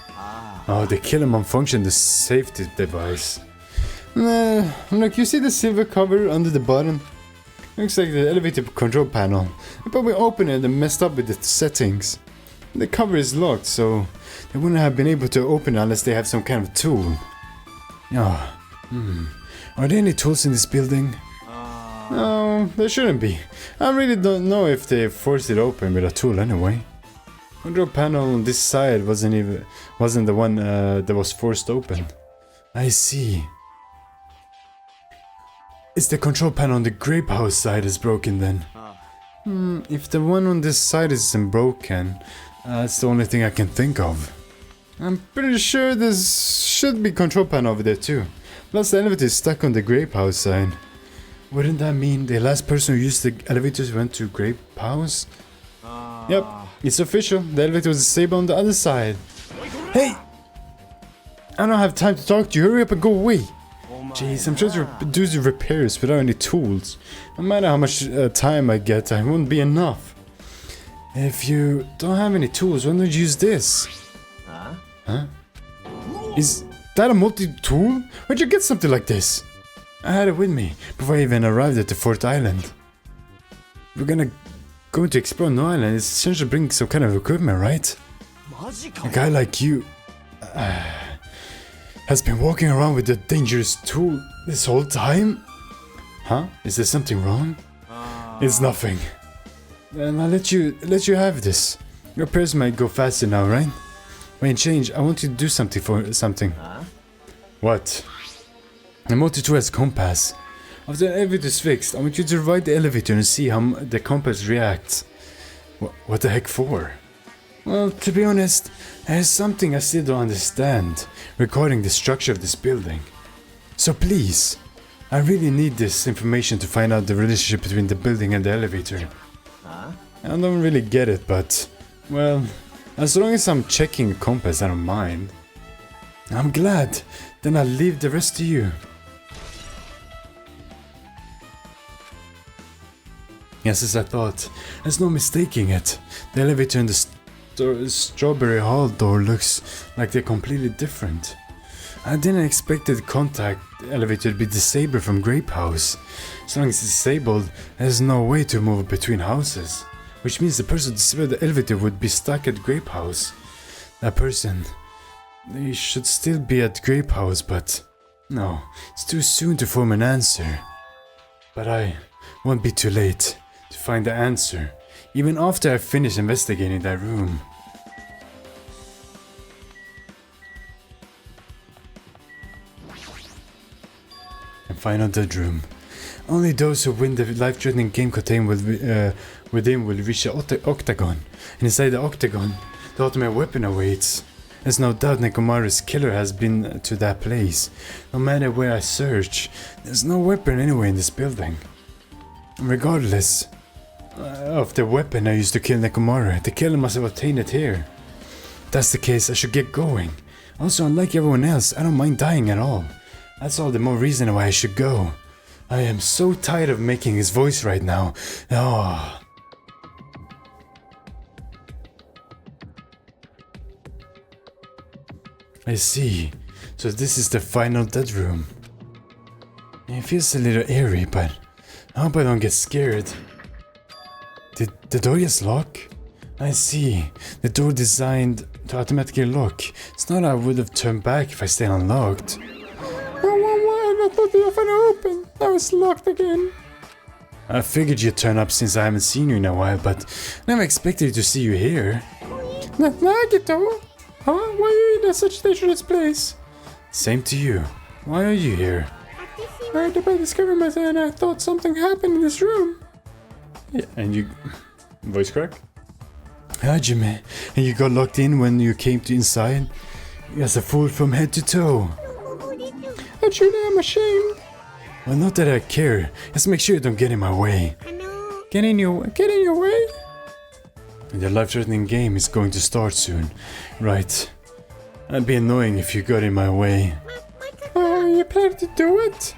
Oh, the killer malfunctioned the safety device. Look, you see the silver cover under the button? Looks like the elevator control panel. They probably opened it and messed up with the settings. The cover is locked, so they wouldn't have been able to open it unless they have some kind of tool. Are there any tools in this building? No, there shouldn't be. I really don't know if they forced it open with a tool anyway. Control panel on this side wasn't the one that was forced open. I see. It's the control panel on the grape house side is broken then. If the one on this side isn't broken, that's the only thing I can think of. I'm pretty sure there should be control panel over there too. Plus the elevator is stuck on the grape house side. Wouldn't that mean the last person who used the elevators went to grape house? Yep, it's official. The elevator was disabled on the other side. Hey! I don't have time to talk to you. Hurry up and go away. Jeez, I'm trying to do the repairs without any tools. No matter how much time I get, it won't be enough. If you don't have any tools, why don't you use this? Huh? Is that a multi-tool? Where'd you get something like this? I had it with me before I even arrived at the 4th island. We're going to explore no island. It's essential to bring some kind of equipment, right? A guy like you has been walking around with a dangerous tool this whole time? Huh? Is there something wrong? It's nothing. Then I'll let you have this. Your repairs might go faster now, right? When you change, I want you to do something. What? The multi-tool has compass. After the elevator is fixed, I want you to ride the elevator and see how the compass reacts. What the heck for? Well, to be honest, there's something I still don't understand regarding the structure of this building. So please, I really need this information to find out the relationship between the building and the elevator. I don't really get it, but, well, as long as I'm checking the compass, I don't mind. I'm glad. Then I'll leave the rest to you. Yes, as I thought. There's no mistaking it. The elevator and the Strawberry Hall door looks like they're completely different. I didn't expect the contact elevator to be disabled from Grape House. As long as it's disabled, there's no way to move between houses. Which means the person who disabled the elevator would be stuck at Grape House. That person, they should still be at Grape House, but no, it's too soon to form an answer. But I won't be too late to find the answer, even after I finish investigating that room. And final dead room. Only those who win the life-threatening game contained within will reach the octagon. And inside the octagon, the ultimate weapon awaits. There's no doubt Nekomaru's killer has been to that place. No matter where I search, there's no weapon anywhere in this building. Regardless of the weapon I used to kill Nekomaru, the killer must have obtained it here. If that's the case, I should get going. Also, unlike everyone else, I don't mind dying at all. That's all the more reason why I should go. I am so tired of making his voice right now. Oh. I see. So this is the final dead room. It feels a little eerie, but I hope I don't get scared. Did the door just lock? I see. The door designed to automatically lock. It's not I would have turned back if I stayed unlocked. I thought the door open. Now it's locked again. I figured you'd turn up since I haven't seen you in a while, but never expected to see you here. Nagito? Huh? Why are you in such a dangerous place? Same to you. Why are you here? I heard about discovering myself and I thought something happened in this room. Yeah, and you... Voice crack? Hajime, and you got locked in when you came to inside? You're a fool from head to toe. I truly am ashamed. Well, not that I care. Just make sure you don't get in my way. Get in your way? The life-threatening game is going to start soon. Right. I'd be annoying if you got in my way. You plan to do it?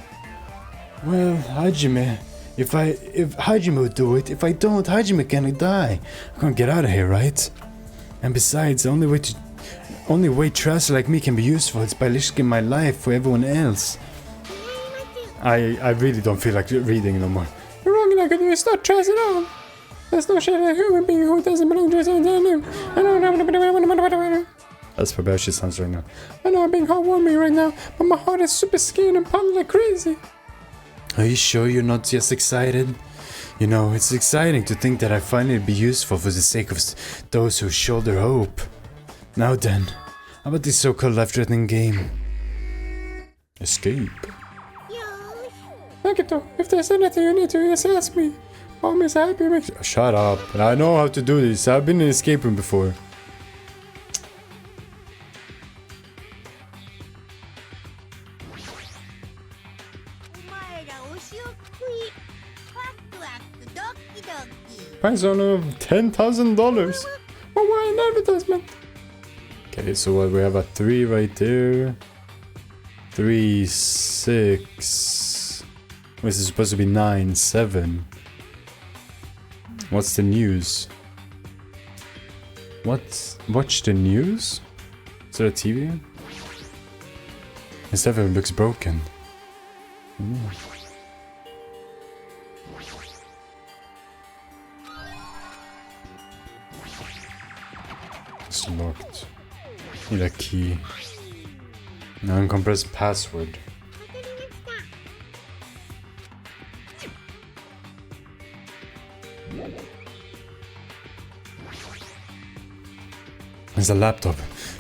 Well, Hajime, if Hajime would do it, if I don't, Hajime can die. I'm gonna get out of here, right? And besides, the only way trash like me can be useful is by risking my life for everyone else. I really don't feel like reading no more. You're wrong, Nagito. It's not trash at all. There's no shit in a human being who doesn't belong to his own name. That's probably how she sounds right now. I know I'm being heartwarming right now, but my heart is super scared and pumping like crazy. Are you sure you're not just excited? You know, it's exciting to think that I finally be useful for the sake of those who shoulder hope. Now then, how about this so-called life-threatening game? Escape. Nagito, if there's anything you need to, just ask me. Mom is happy. Shut up. I know how to do this. I've been in escape room before. Price on of $10,000. Well, why an advertisement? Okay, so what, we have a 3 right there. 3, 6. This is supposed to be 9, 7. What's the news? Watch the news? Is there a TV? This definitely looks broken. Ooh. It's locked. Need a key. Uncompressed password. There's a laptop.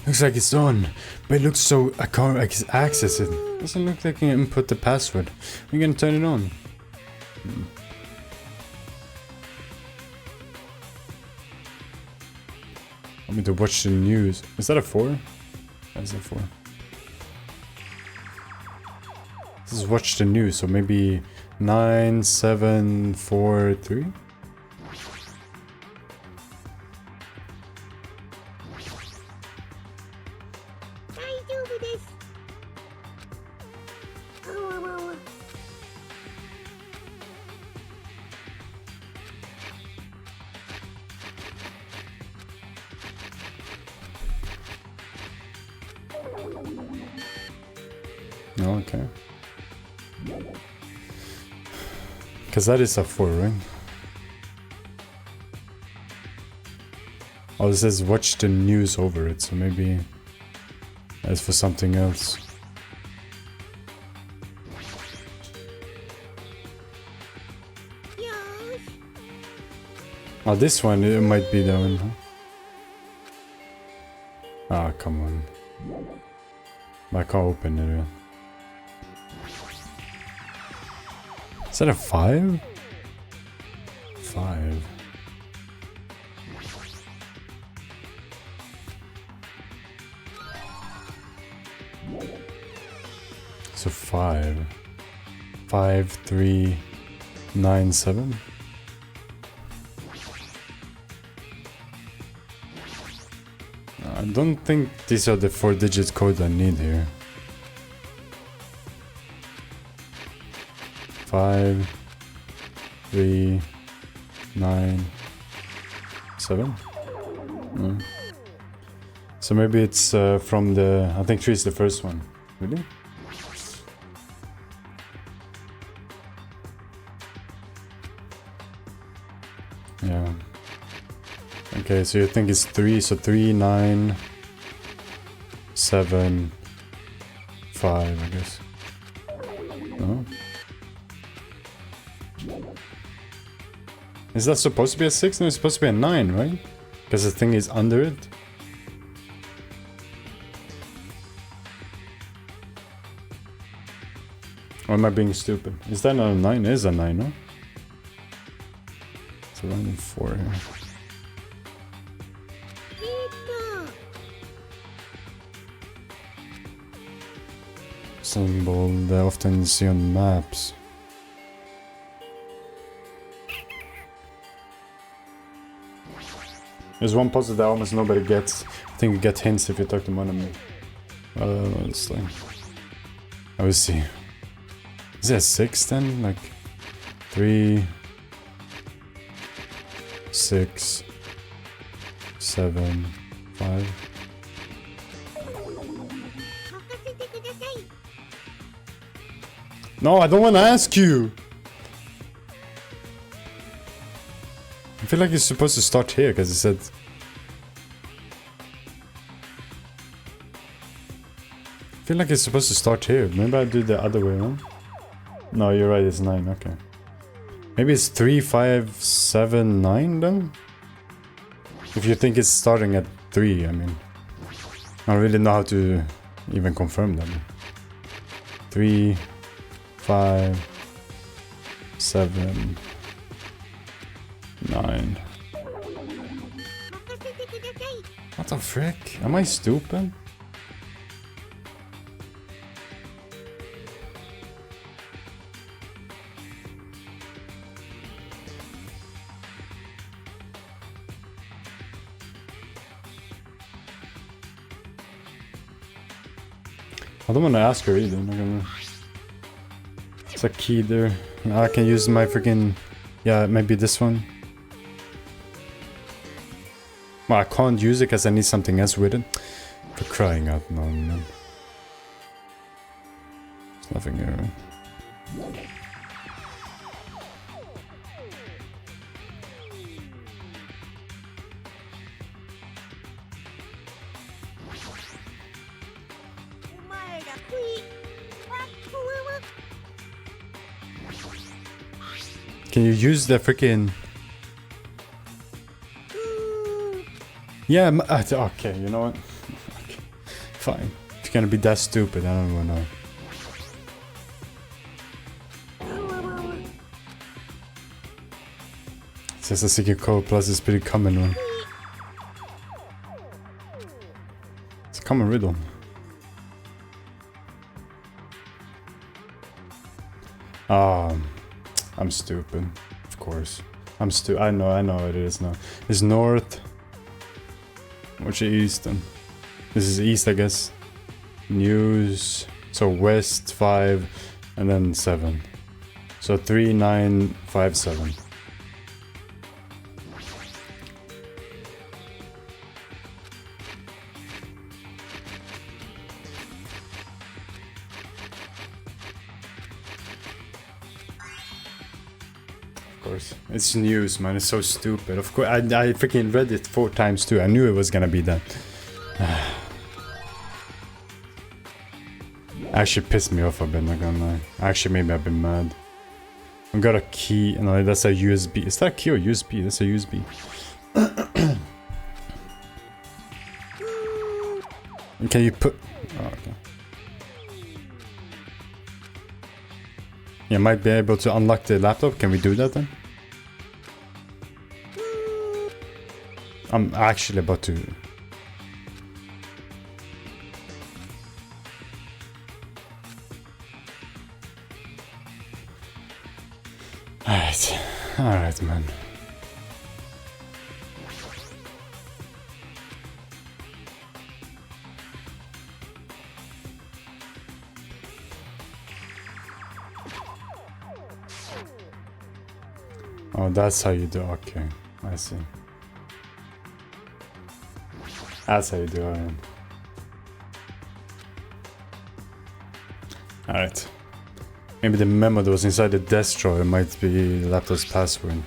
Looks like it's on, but it looks so I can't access it. Doesn't look like I can input the password. We're gonna turn it on. Want me to watch the news? Is that a 4? That's a 4. This is watch the news, so maybe 9, 7, 4, 3. Okay. Because that is a 4, right? Oh, it says watch the news over it, so maybe that's for something else. Oh, this one, it might be that one, huh? Ah, come on. I can't open it. Is that a 5? 5. So 5. 5, 3, 9, 7. I don't think these are the 4-digit code I need here. 5, 3, 9, 7. So maybe it's from the... I think 3 is the first one. Really? Yeah. Okay, so you think it's 3, so 3, 9, 7, 5, I guess. No? Is that supposed to be a 6? No, it's supposed to be a 9, right? Because the thing is under it. Or am I being stupid? Is that not a 9? It is a 9, no? It's a random 4 here. Symbol they often see on maps. There's one puzzle that almost nobody gets. I think you get hints if you talk to one of me. It's like... I will see. Is that 6 then? Like... 3... 6... 7... 5... No, I don't want to ask you! I feel like it's supposed to start here, because it said... I feel like it's supposed to start here. Maybe I do the other way around. No, you're right, it's 9, okay. Maybe it's 3, 5, 7, 9 then? If you think it's starting at 3, I mean... I don't really know how to even confirm that. 3... 5, 7, 9. What the frick? Am I stupid? I don't want to ask her either. I'm not gonna... It's a key there. I can use my freaking... Yeah, maybe this one. Well, I can't use it because I need something else with it. For crying out loud, man. There's nothing here. Can you use the freaking... Yeah, okay, you know what? Okay. Fine. If you're gonna be that stupid, I don't wanna know. It's just a secret code plus it's pretty common one. It's a common riddle. I'm stupid, of course. I know what it is now. It's north. Which is east then? This is east, I guess. News. So west 5 and then 7. So 3, 9, 5, 7. It's news, man. It's so stupid. Of course, I freaking read it 4 times too. I knew it was gonna be that. Actually pissed me off a bit, not gonna lie. Actually, maybe I've been mad. I've got a key. No, that's a USB. Is that a key or USB? That's a USB. Can you put... Oh, okay. You might be able to unlock the laptop. Can we do that then? I'm actually about to... Alright, man. Oh, that's how you do. Okay, I see. That's how you do it. Alright. Maybe the memo that was inside the destroyer might be the laptop's password.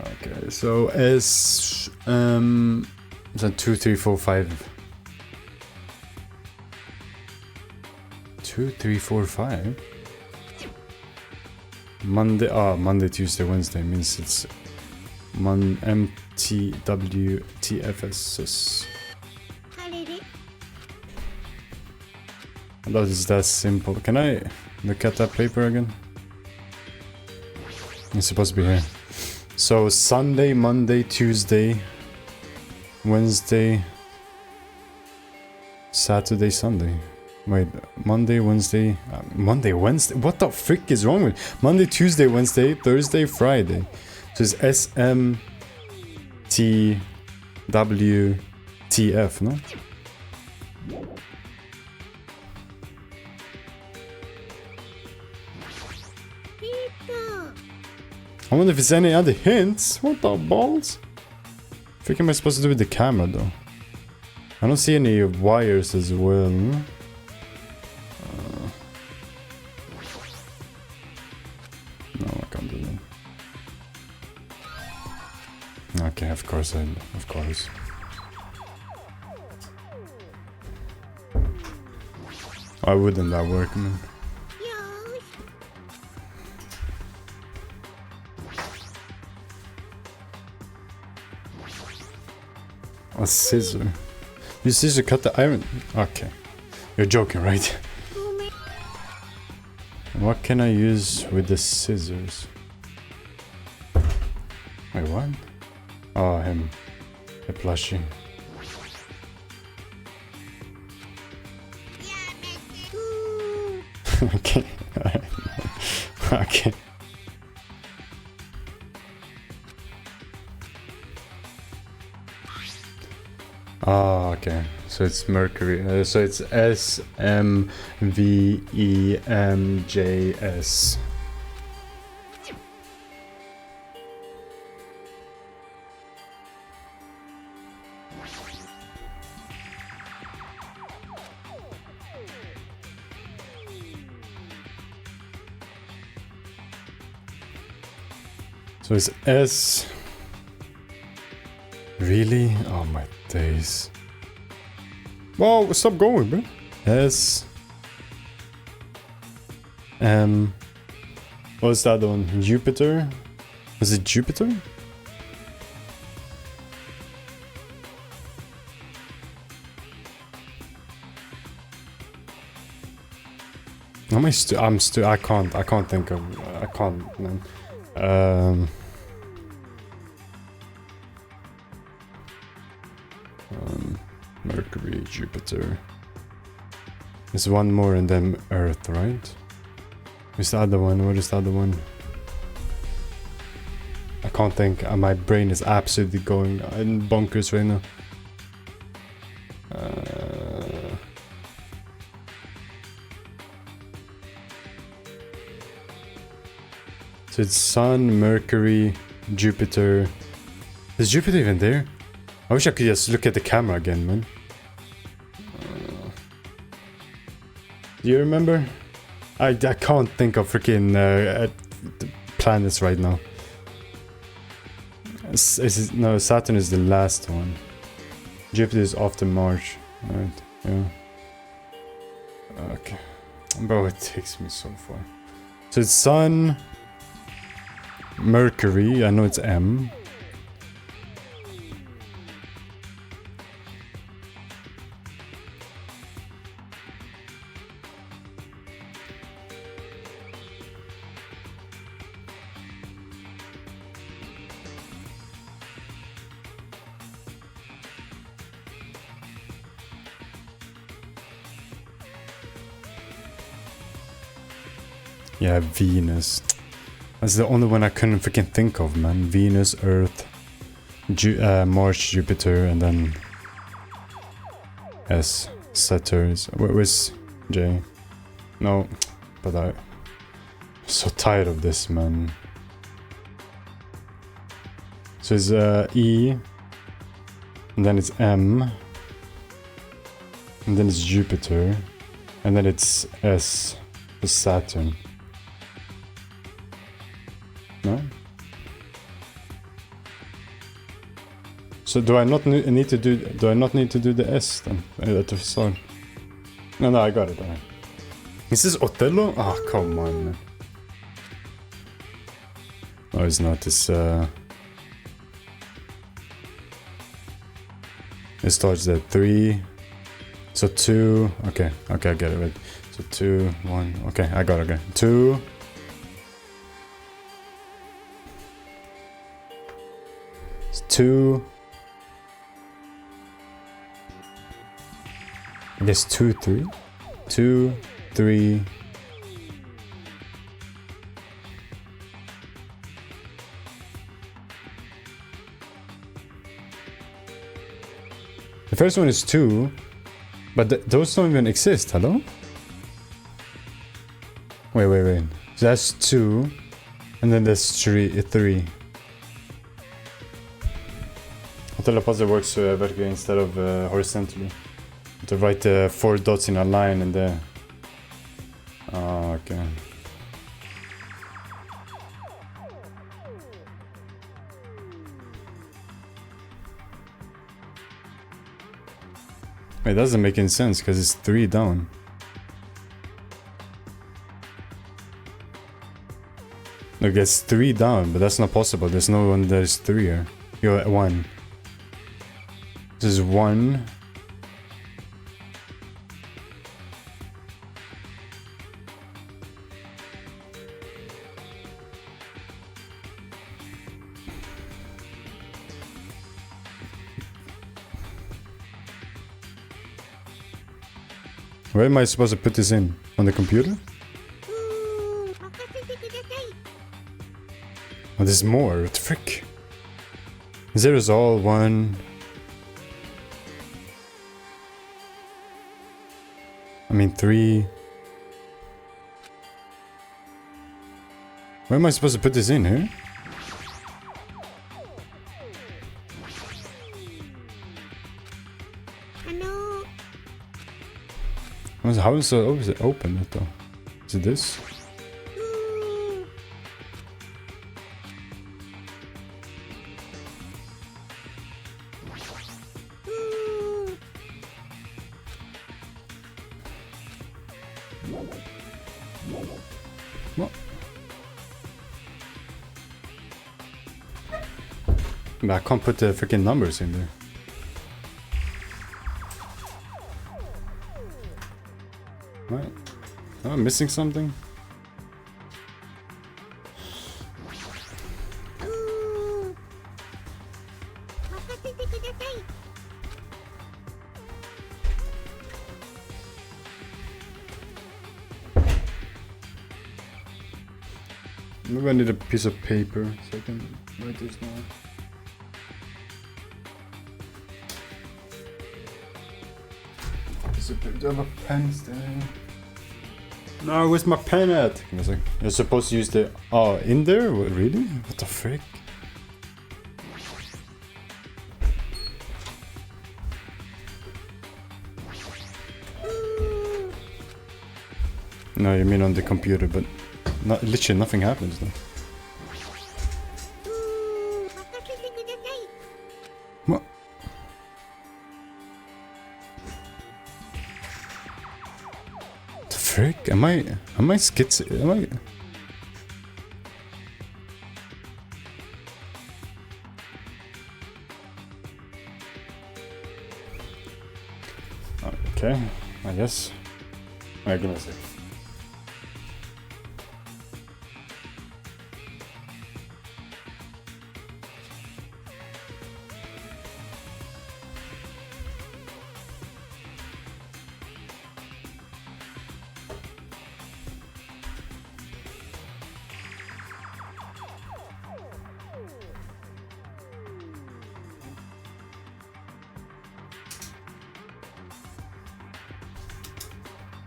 Okay. Okay, so S so 2, 3, 4, 5. 2, 3, 4, 5. Monday, Tuesday, Wednesday means it's MTWTFS. That is that simple. Can I look at that paper again? It's supposed to be here. So Sunday, Monday, Tuesday, Wednesday, Saturday, Sunday. Wait, Monday, Wednesday, Wednesday. What the frick is wrong with Monday, Tuesday, Wednesday, Thursday, Friday? So it's SMTWTF, no? I wonder if there's any other hints. What the balls? What am I supposed to do with the camera though? I don't see any wires as well. No, I can't do that. Okay, of course. Why wouldn't that work, man? A scissor. You scissor cut the iron. Okay. You're joking, right? What can I use with the scissors? Wait, what? Oh, him. The plushie. Okay. Okay. Oh, okay. So it's Mercury. So it's SMVEMJS. So it's S. Really? Oh my days. Whoa, stop going, bro. S. What's that one? Jupiter? Is it Jupiter? I can't think of, I can't, man. Mercury, Jupiter. There's one more and then Earth, right? Where's the other one? What is the other one? I can't think. My brain is absolutely going in bonkers right now. So it's Sun, Mercury, Jupiter. Is Jupiter even there? I wish I could just look at the camera again, man. Do you remember? I can't think of freaking planets right now. No, Saturn is the last one. Jupiter is after March. Right, yeah. Okay. Bro, it takes me so far. So it's Sun, Mercury, I know it's M. Yeah, Venus. That's the only one I couldn't freaking think of, man. Venus, Earth, Mars, Jupiter, and then S, Saturn. Where's J? No, but I'm so tired of this, man. So it's E, and then it's M, and then it's Jupiter, and then it's S, it's Saturn. No? So do I not need to do? Do I not need to do the S then at the start? No, I got it. Alright. Is this Othello? Oh, come on, man. No, it's not. It's it starts at 3. So 2. Okay, I get it. Right. So 2, 1. Okay, I got it. Okay, 2. It's 2. I guess 2, 3. 2, 3. The first one is 2, but those don't even exist. Hello? Wait. So that's 2, and then there's 3. Othello puzzle works vertically instead of horizontally. To write 4 dots in a line and there. Oh, okay. Wait, that doesn't make any sense because it's 3 down. Look, it's 3 down, but that's not possible. There's no one there's 3 here. You're at 1. This is 1. Where am I supposed to put this in? On the computer? Oh, there's more. What the frick? 0 is all 1. I mean 3. Where am I supposed to put this in here? How is it open it though? Is it this? What? I can't put the freaking numbers in there. What? Am I missing something? Maybe I need a piece of paper so I can write this down. Do I have a pen still? No, where's my pen at? Give me a sec. You're supposed to use the... Oh, in there? What, really? What the frick? No, you mean on the computer, but literally nothing happens though. What? The frick? Am I schizo? Am I... Okay, I guess. Alright, give me a sec.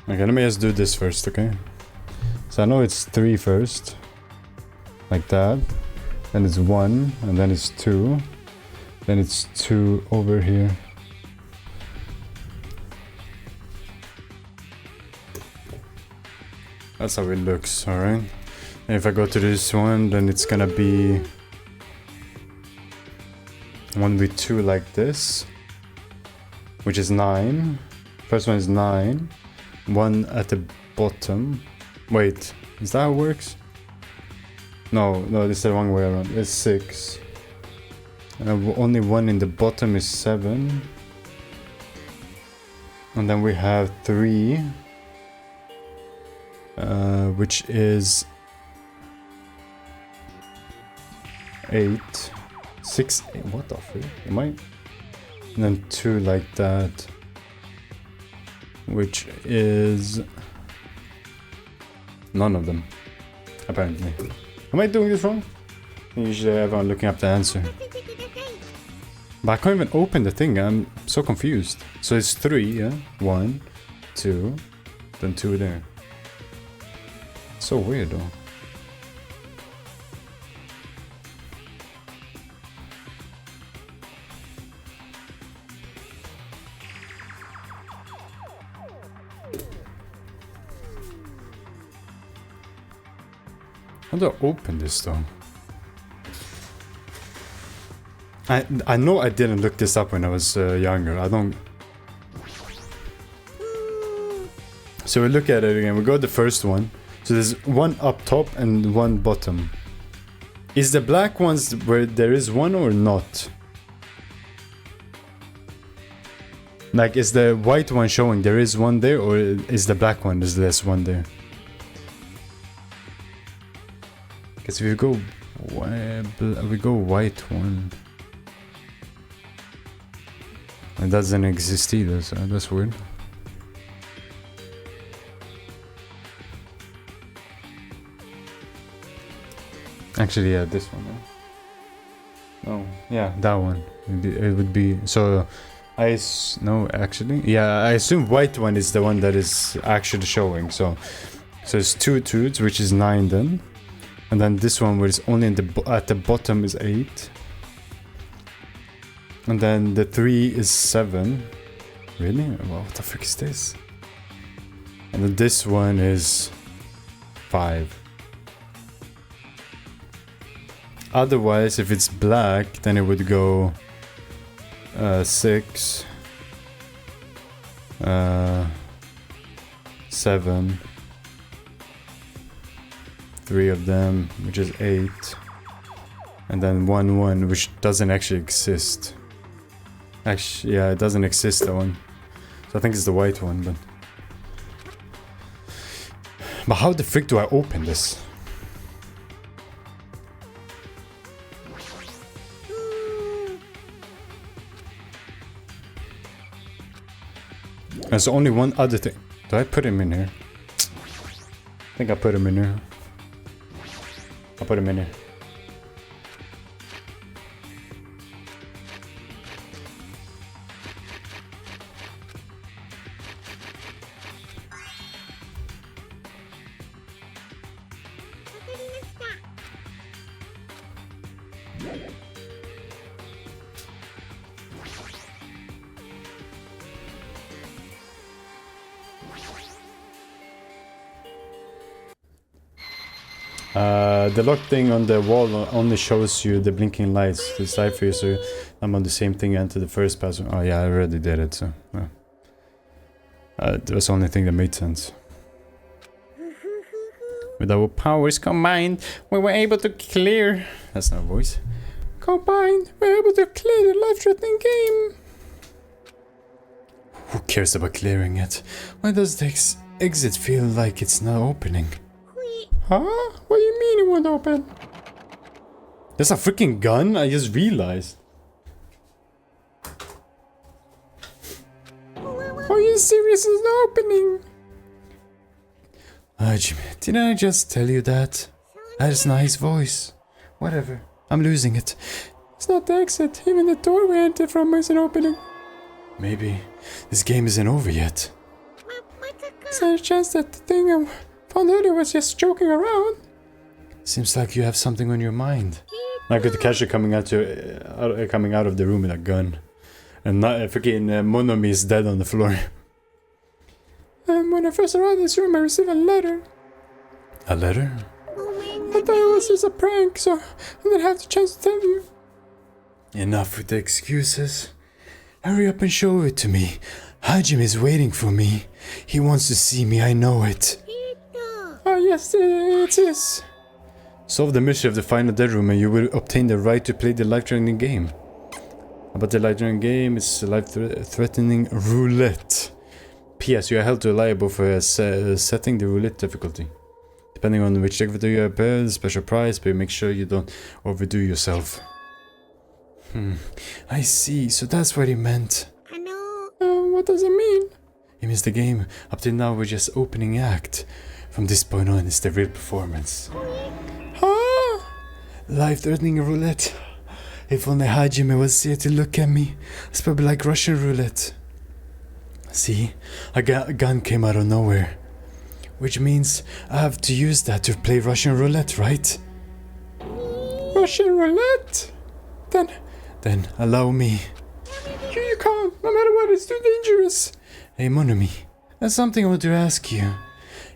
Okay, let me just do this first, okay? So I know it's 3 first. Like that. Then it's 1, and then it's 2. Then it's 2 over here. That's how it looks, alright? And if I go to this one, then it's gonna be... One with two like this, which is 9. First one is 9. One at the bottom. Wait, is that how it works? No, this is the wrong way around. It's 6. Only one in the bottom is 7. And then we have 3, which is 8. 6, 8, what the frick? Am I? And then 2 like that, which is none of them, apparently. Am I doing this wrong? Usually everyone looking up the answer. But I can't even open the thing, I'm so confused. So it's 3, yeah? 1, 2, then 2 there. So weird though. How do I open this though? I know I didn't look this up when I was younger. I don't. So we look at it again. We go to the first one. So there's one up top and one bottom. Is the black ones where there is one or not? Like, is the white one showing there is one there, or is the black one is less one there? Because if we go white one, it doesn't exist either, so that's weird. Actually, yeah, this one. Oh, yeah, that one. It would be so. No, actually, yeah, I assume white one is the one that is actually showing. So it's 2 2s, which is 9 then. And then this one where it's only at the bottom is 8. And then the 3 is 7. Really? Well, what the frick is this? And then this one is 5. Otherwise, if it's black, then it would go 6, 7. 3 of them, which is 8, and then 1 1, which doesn't actually exist. Actually, yeah, it doesn't exist, that one. So I think it's the white one, but how the frick do I open this? There's only one other thing. Do I put him in here? I think I put him in here. I'll put him in here. The lock thing on the wall only shows you the blinking lights to the side for you, so I'm on the same thing and to the first password. Oh yeah, I already did it, so yeah. That was the only thing that made sense. With our powers combined, we were able to clear... That's not a voice. Combined, we were able to clear the life-threatening game. Who cares about clearing it? Why does the exit feel like it's not opening? Huh? What do you mean it won't open? There's a freaking gun? I just realized. Are you serious? It's not opening. Jimmy, didn't I just tell you that? That is nice voice. Whatever. I'm losing it. It's not the exit. Even the door we entered from isn't opening. Maybe this game isn't over yet. Is there a chance that the thing I found earlier was just joking around? Seems like you have something on your mind. I could catch her coming out of the room with a gun. And not freaking Monomi is dead on the floor. When I first arrived in this room, I received a letter. A letter? I thought it was just a prank, so I didn't have the chance to tell you. Enough with the excuses. Hurry up and show it to me. Hajime is waiting for me. He wants to see me, I know it. Oh yes, it is. Solve the mystery of the final dead room and you will obtain the right to play the life-threatening game. About the life-threatening game, it's life-threatening roulette. P.S. You are held liable for setting the roulette difficulty. Depending on which difficulty you have, special prize, but make sure you don't overdo yourself. I see, so that's what he meant. What does it mean? He means the game. Up till now, we're just opening act. From this point on, it's the real performance. Huh? Life-threatening roulette. If only Hajime was here to look at me. It's probably like Russian roulette. See? A gun came out of nowhere. Which means I have to use that to play Russian roulette, right? Russian roulette? Then allow me. You can't, no matter what, it's too dangerous. Hey Monami, there's something I want to ask you.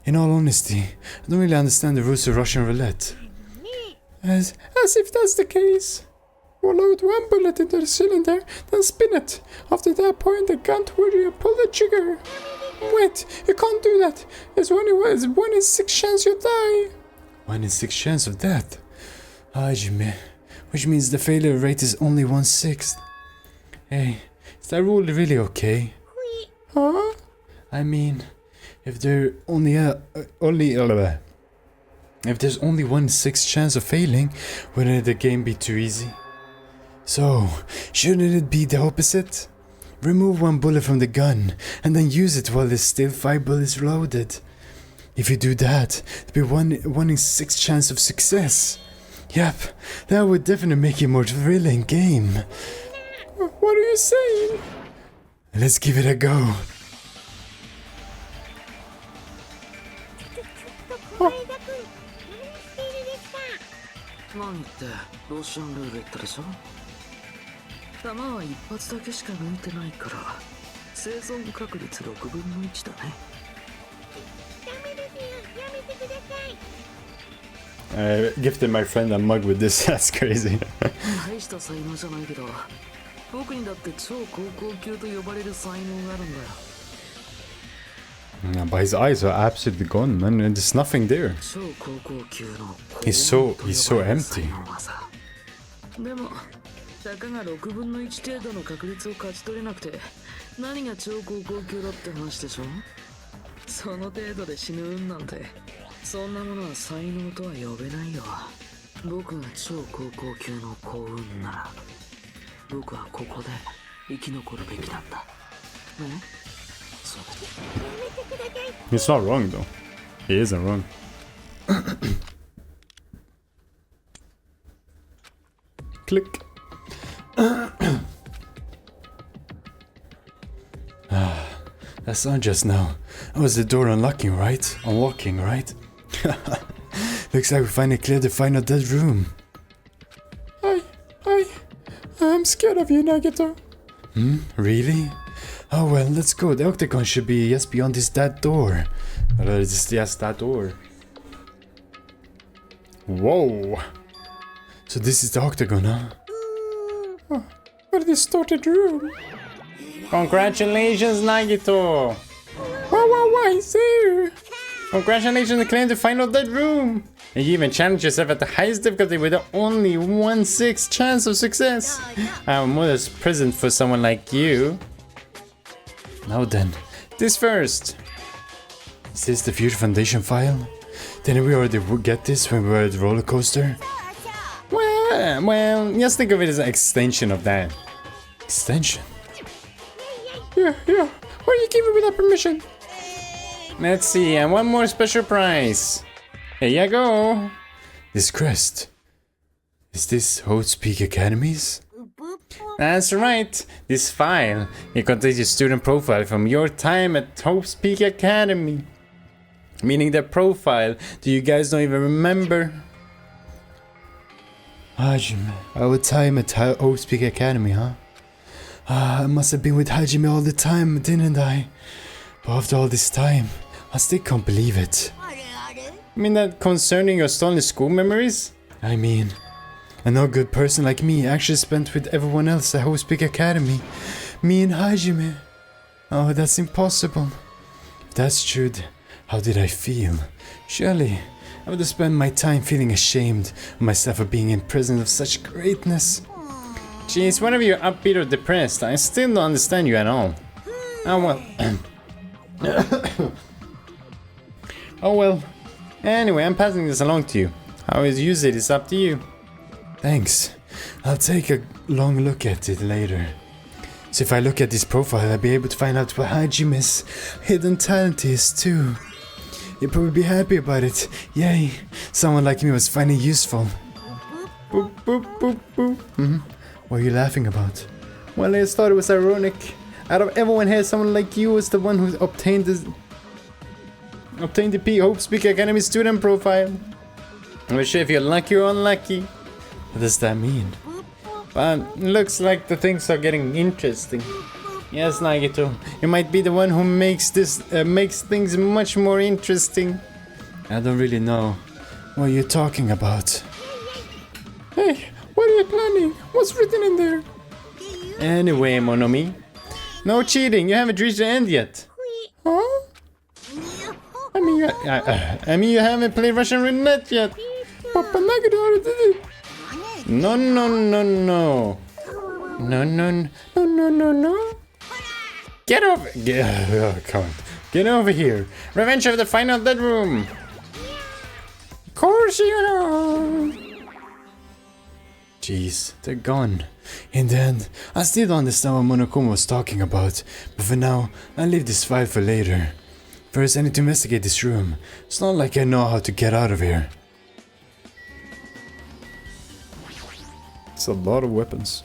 In all honesty, I don't really understand the rules of Russian roulette. As if that's the case. We'll load one bullet into the cylinder, then spin it. After that point, the gun toward you, pull the trigger. Wait, you can't do that. It's 1 in 6 chance you'll die. 1 in 6 chance of death? Hajime. Which means the failure rate is only 1/6. Hey, is that rule really okay? Huh? I mean, if there's only 1 in 6 chance of failing, wouldn't the game be too easy? So, shouldn't it be the opposite? Remove 1 bullet from the gun, and then use it while there's still 5 bullets loaded. If you do that, there'll be 1 in 6 chance of success. Yep, that would definitely make it a more thrilling game. What are you saying? Let's give it a go. Oh. 何ってロシアンルーレットでしょ。弾は一発だけしか抜いてないから生存確率6分の1だね。ダメですよ、やめてください。Gifted my friend a mug with this. That's crazy. 大した才能じゃないけど、僕にだって超高校級と呼ばれる才能があるんだよ。Yeah, but his eyes are absolutely gone, man. There's nothing there. He's so empty. でも、たかが6分の1程度の確率を勝ち取れなくて、何が超高校級だって話でしょ。その程度で死ぬ運なんて、そんなものは才能とは呼べないよ。僕が超高校級の幸運なら、僕はここで生き残るべきなんだ。ね？ He's not wrong though. He isn't wrong. Click. That sound just now. That was the door unlocking, right? Unlocking, right? Looks like we finally cleared the final dead room. I'm scared of you, Nagito. Really? Oh well, let's go. The octagon should be just beyond that door. Just that door. Whoa! So this is the octagon, huh? Oh, what a distorted room. Congratulations, Nagito! Wow, he's there! Congratulations on clearing the final dead room! And you even challenged yourself at the highest difficulty with only 1/6 chance of success. I'm a modest present for someone like you. Now then, this first. Is this the Future Foundation file? Didn't we already get this when we were at the roller coaster? Well, just think of it as an extension of that. Extension? Yeah. Why are you giving me that permission? Let's see, and one more special prize. Here you go. This crest. Is this Hope's Peak Academy's? That's right. This file, it contains your student profile from your time at Hope's Peak Academy. Meaning the profile that you guys don't even remember. Hajime, our time at Hope's Peak Academy, huh? I must have been with Hajime all the time, didn't I? But after all this time, I still can't believe it. You mean that concerning your stolen school memories? I mean, A no good person like me actually spent with everyone else at Hope's Peak Academy. Me and Hajime. Oh, that's impossible. If that's true, how did I feel? Surely, I would have spent my time feeling ashamed of myself for being in presence of such greatness. Jeez, whenever you're upbeat or depressed, I still don't understand you at all. Oh well. Oh well. Anyway, I'm passing this along to you. How you use it is up to you. Thanks. I'll take a long look at it later. So if I look at this profile, I'll be able to find out what Hajime's hidden talent is too. You'll probably be happy about it. Yay! Someone like me was finally useful. Boop, boop, boop, boop. What are you laughing about? Well, I just thought it was ironic. Out of everyone here, someone like you was the one who obtained the Hope's Peak Academy student profile. I'm not sure if you're lucky or unlucky. What does that mean? But looks like the things are getting interesting. Yes, Nagito, you might be the one who makes things much more interesting. I don't really know what you're talking about. Hey, what are you planning? What's written in there? Anyway, Monomi, no cheating. You haven't reached the end yet. Huh? I mean, you haven't played Russian roulette yet. Papa Nagito already did it. No. No. Get over. Come on. Get over here. Revenge of the Final Dead Room. Of course you know. Jeez, they're gone. In the end, I still don't understand what Monokuma was talking about. But for now, I'll leave this file for later. First, I need to investigate this room. It's not like I know how to get out of here. It's a lot of weapons.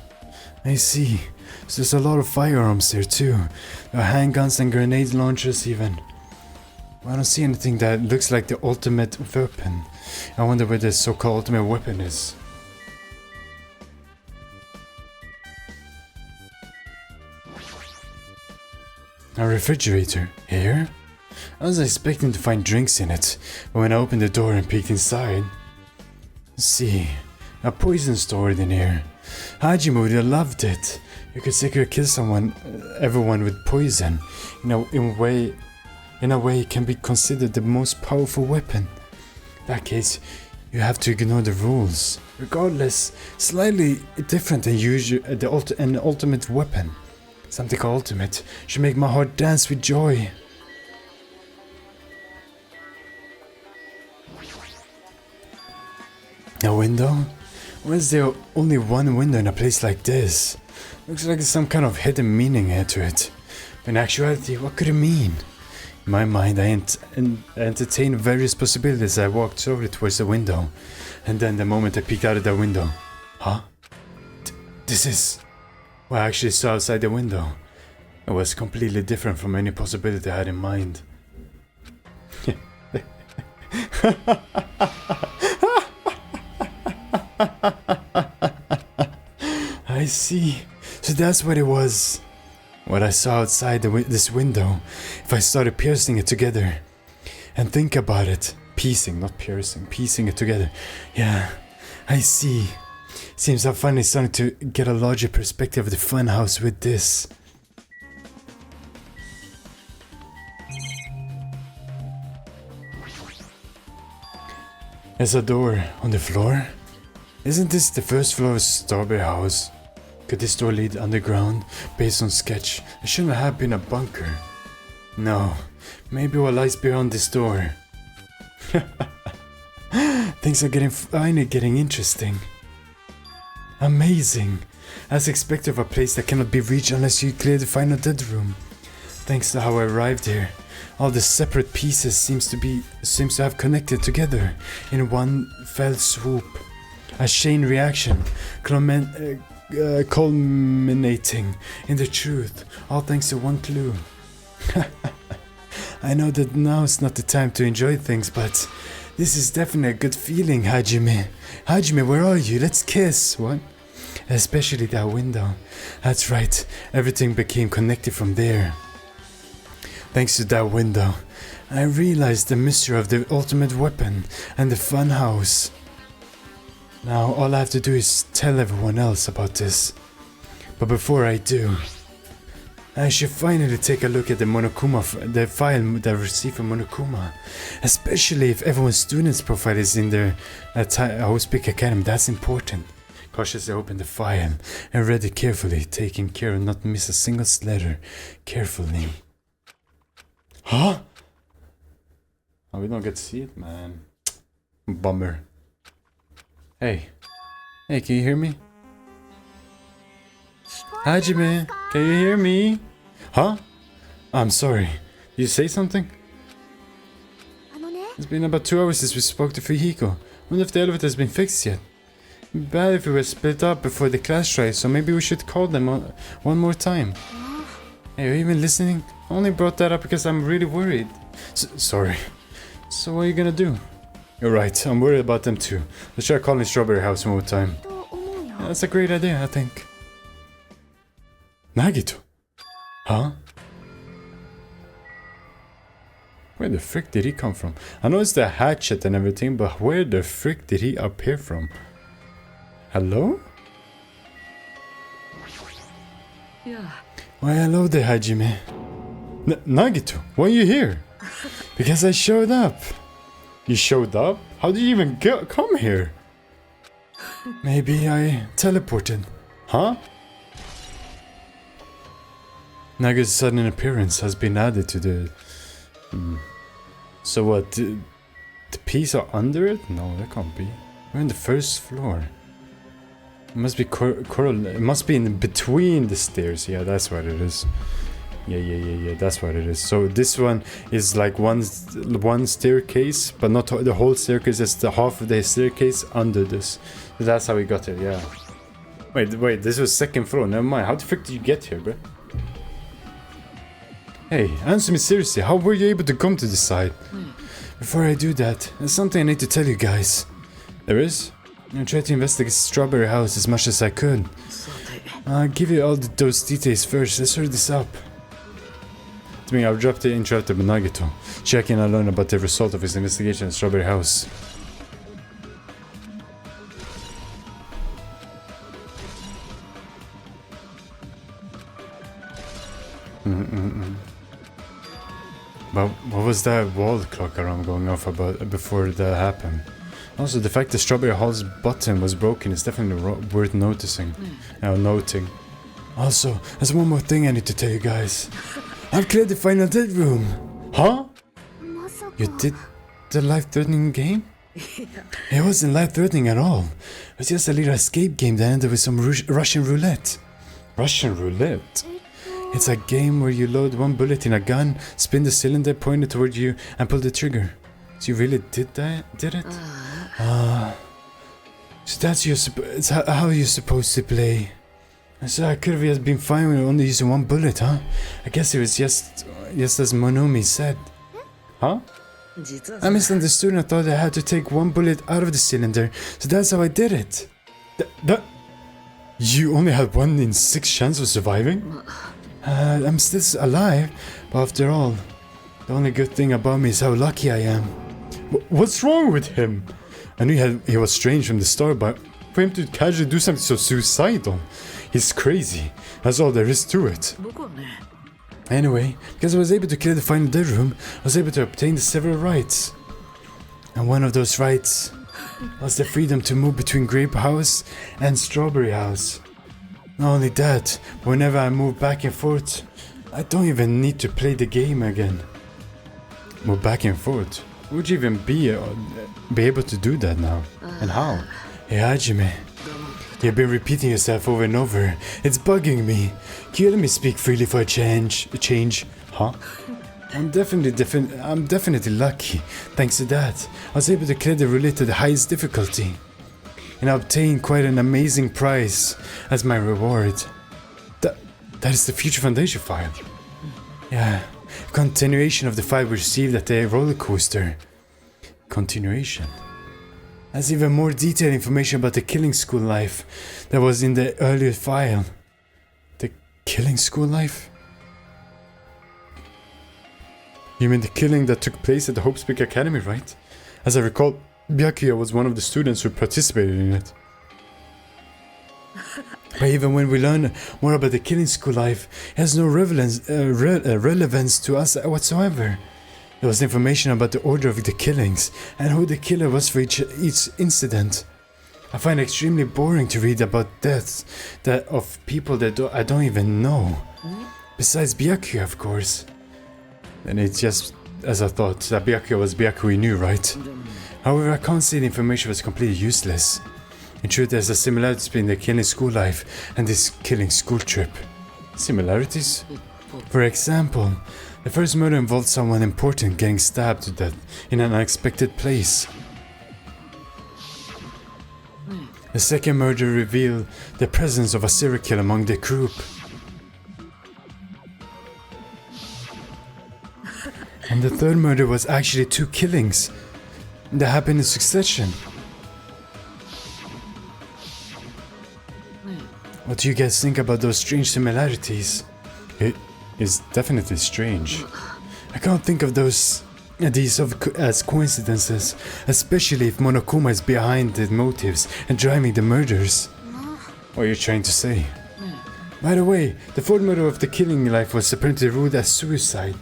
I see. So there's a lot of firearms there too. There are handguns and grenade launchers even. I don't see anything that looks like the ultimate weapon. I wonder where the so-called ultimate weapon is. A refrigerator. Here? I was expecting to find drinks in it, but when I opened the door and peeked inside... Let's see... A poison stored in here. Hajime would have loved it. You could secretly kill everyone with poison. In a way, it can be considered the most powerful weapon. In that case, you have to ignore the rules. Regardless, slightly different than usual. An ultimate weapon. Something called ultimate should make my heart dance with joy. A window? Why is there only one window in a place like this? Looks like there's some kind of hidden meaning here to it. But in actuality, what could it mean? In my mind, I entertained various possibilities as I walked slowly towards the window. And then the moment I peeked out of that window... Huh? This is... what I actually saw outside the window. It was completely different from any possibility I had in mind. I see. So that's what it was. What I saw outside this window. If I started piercing it together. And think about it. Piecing, not piercing. Piecing it together. Yeah, I see. Seems I'm finally starting to get a larger perspective of the funhouse with this. There's a door on the floor. Isn't this the first floor of Strawberry House? Could this door lead underground? Based on sketch, it shouldn't have been a bunker. No, maybe what lies beyond this door. Things are finally getting interesting. Amazing. As expected of a place that cannot be reached unless you clear the Final Dead Room. Thanks to how I arrived here, all the separate pieces seems to have connected together in one fell swoop. A chain reaction, culminating in the truth, all thanks to one clue. I know that now is not the time to enjoy things, but this is definitely a good feeling, Hajime. Hajime, where are you? Let's kiss. What? Especially that window. That's right, everything became connected from there. Thanks to that window, I realized the mystery of the ultimate weapon and the funhouse. Now all I have to do is tell everyone else about this. But before I do, I should finally take a look at the the file that I received from Monokuma. Especially if everyone's student's profile is in their Hospic Academy, that's important. Cautiously open the file and read it carefully, taking care of not to miss a single letter. Carefully. Huh? Oh, we don't get to see it, man. Bummer. Hey. Hey, can you hear me? Hajime, can you hear me? Huh? I'm sorry. Did you say something? It's been about 2 hours since we spoke to Fujiko. Wonder if the elevator has been fixed yet. Bad if we were split up before the class strike, so maybe we should call them one more time. Hey, are you even listening? I only brought that up because I'm really worried. Sorry. So what are you gonna do? You're right, I'm worried about them too. Let's try calling Strawberry House one more time. Yeah, that's a great idea, I think. Nagito? Huh? Where the frick did he come from? I know it's the hatchet and everything, but where the frick did he appear from? Hello? Yeah. Why, hello there, Hajime. Nagito, why are you here? Because I showed up. You showed up? How did you even come here? Maybe I teleported. Huh? Naga's sudden appearance has been added to the... So what, the peas are under it? No, that can't be. We're on the first floor. It must be it must be in between the stairs. Yeah, that's what it is. Yeah, that's what it is. So this one is like one staircase, but not the whole staircase, it's the half of the staircase under this. So that's how we got here, yeah. Wait, this was second floor, never mind. How the frick did you get here, bro? Hey, answer me seriously, how were you able to come to this side? Before I do that, there's something I need to tell you guys. There is? I tried to investigate Strawberry House as much as I could. I'll give you all those details first, let's hurry this up. To me, I'll drop the interrupted Nagito, checking and learn about the result of his investigation at Strawberry House. But what was that wall clock alarm going off about before that happened? Also, the fact that Strawberry Hall's button was broken is definitely worth noticing. Noting. Also, there's one more thing I need to tell you guys. I've cleared the final dead room. Huh? You did the life-threatening game? It wasn't life-threatening at all. It was just a little escape game that ended with some Russian roulette. Russian roulette? It's a game where you load one bullet in a gun, spin the cylinder, point it toward you, and pull the trigger. So you really did it? So that's how you're supposed to play. So I could have just been fine with only using one bullet, huh? I guess it was just as Monomi said. Huh? I misunderstood and I thought I had to take one bullet out of the cylinder, so that's how I did it. You only had 1 in 6 chance of surviving? I'm still alive, but after all, the only good thing about me is how lucky I am. What's wrong with him? I knew he was strange from the start, but for him to casually do something so suicidal, he's crazy. That's all there is to it. Anyway, because I was able to clear the final dead room, I was able to obtain the several rights. And one of those rights was the freedom to move between Grape House and Strawberry House. Not only that, but whenever I move back and forth, I don't even need to play the game again. Move back and forth? Would you even be able to do that now? And how? Hey Hajime, you've been repeating yourself over and over. It's bugging me. Can you let me speak freely for a change? Huh? I'm definitely lucky. Thanks to that, I was able to clear the roulette to the highest difficulty. And I obtained quite an amazing prize as my reward. That is the Future Foundation file. Yeah, a continuation of the file we received at the roller coaster. Continuation. That's even more detailed information about the killing school life that was in the earlier file. The killing school life? You mean the killing that took place at the Hope's Peak Academy, right? As I recall, Byakuya was one of the students who participated in it. But even when we learn more about the killing school life, it has no relevance to us whatsoever. There was information about the order of the killings and who the killer was for each incident. I find it extremely boring to read about deaths of people that I don't even know. Besides Byakuya, of course. And it's just as I thought, that Byakuya was Byakuya we knew, right? However, I can't say the information was completely useless. In truth, there's a similarity between the killing school life and this killing school trip. Similarities? For example, the first murder involved someone important getting stabbed to death in an unexpected place. The second murder revealed the presence of a serial killer among the group. And the third murder was actually 2 killings that happened in succession. What do you guys think about those strange similarities? It is definitely strange. I can't think of these as coincidences, especially if Monokuma is behind the motives and driving the murders. What are you trying to say? By the way, the fourth murder of the killing life was apparently ruled as suicide.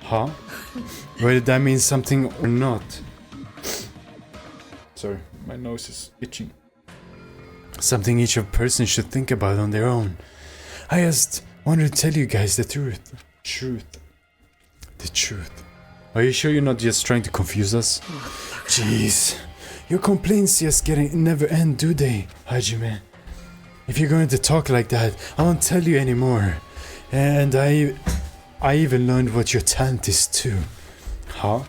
Huh? Whether that means something or not. Sorry, my nose is itching. Something each person should think about on their own. I just wanted to tell you guys the truth. The truth. Are you sure you're not just trying to confuse us? Jeez. Your complaints just never end, do they, Hajime? If you're going to talk like that, I won't tell you anymore. And I even learned what your talent is too. Huh?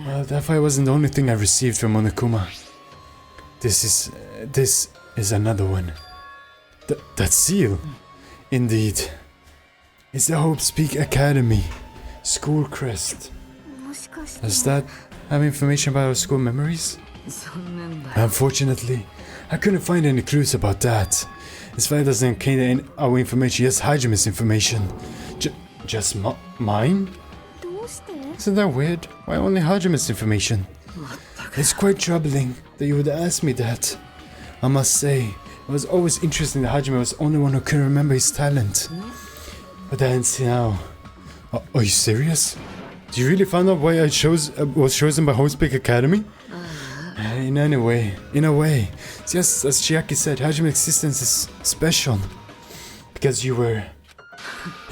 Well, that fight wasn't the only thing I received from Monokuma. This is another one. That seal? Indeed. It's the Hope Speak Academy. School crest. Does that have information about our school memories? Unfortunately, I couldn't find any clues about that. This file doesn't contain our information, just Hajime's information. Just mine? Isn't that weird? Why only Hajime's information? It's quite troubling that you would ask me that. I must say, it was always interesting that Hajime was the only one who could remember his talent. But then see now. Are you serious? Do you really find out why I was chosen by Homepeak Academy? In a way, it's just as Chiaki said, Hajime's existence is special. Because you're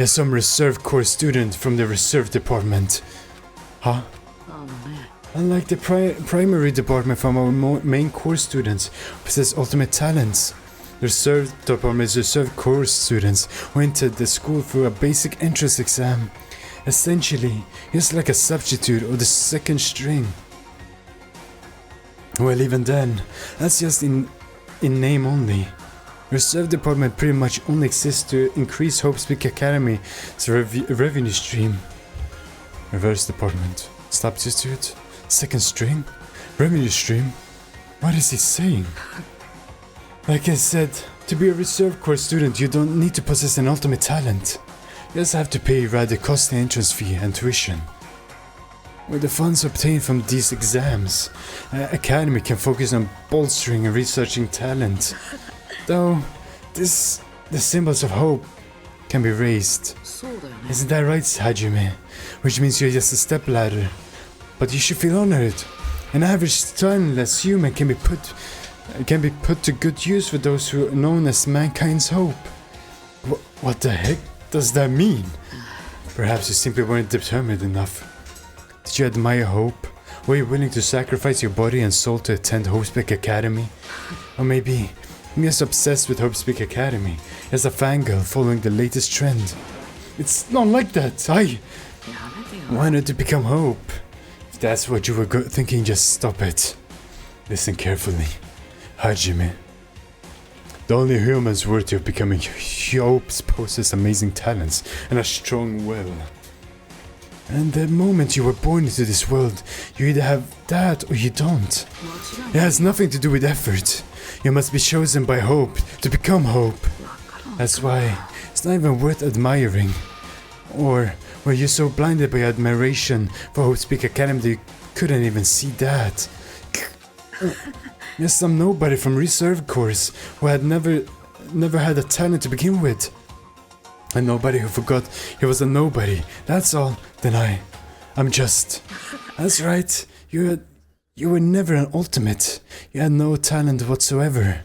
some reserve corps student from the reserve department. Huh? Unlike the primary department from our main core students who possess ultimate talents, the reserve department is reserve core students who entered the school through a basic entrance exam. Essentially, it's like a substitute or the second string. Well, even then, that's just in name only. Reserve department pretty much only exists to increase Hope's Academy's revenue stream. Reverse department, substitute, second string, revenue stream. What is he saying? Like I said, to be a reserve corps student, you don't need to possess an ultimate talent. You just have to pay a rather costly entrance fee and tuition. With the funds obtained from these exams, Academy can focus on bolstering and researching talent. Though, the symbols of hope can be raised. Isn't that right, Hajime? Which means you're just a stepladder. But you should feel honored. An average talentless human can be put to good use for those who are known as mankind's hope. What the heck does that mean? Perhaps you simply weren't determined enough. Did you admire hope? Were you willing to sacrifice your body and soul to attend Hope's Academy? Or maybe I'm just obsessed with Hope's Academy as a fangirl following the latest trend. It's not like that. I wanted to become Hope. If that's what you were thinking, just stop it. Listen carefully. Hajime. The only humans worthy of becoming Hope possess amazing talents and a strong will. And the moment you were born into this world, you either have that or you don't. It has nothing to do with effort. You must be chosen by Hope to become Hope. That's why it's not even worth admiring. Or were you so blinded by admiration for Hope's Academy that you couldn't even see that? Yes, some nobody from reserve course who had never had a talent to begin with. A nobody who forgot he was a nobody. That's all. Then I'm just. That's right. You were never an ultimate. You had no talent whatsoever.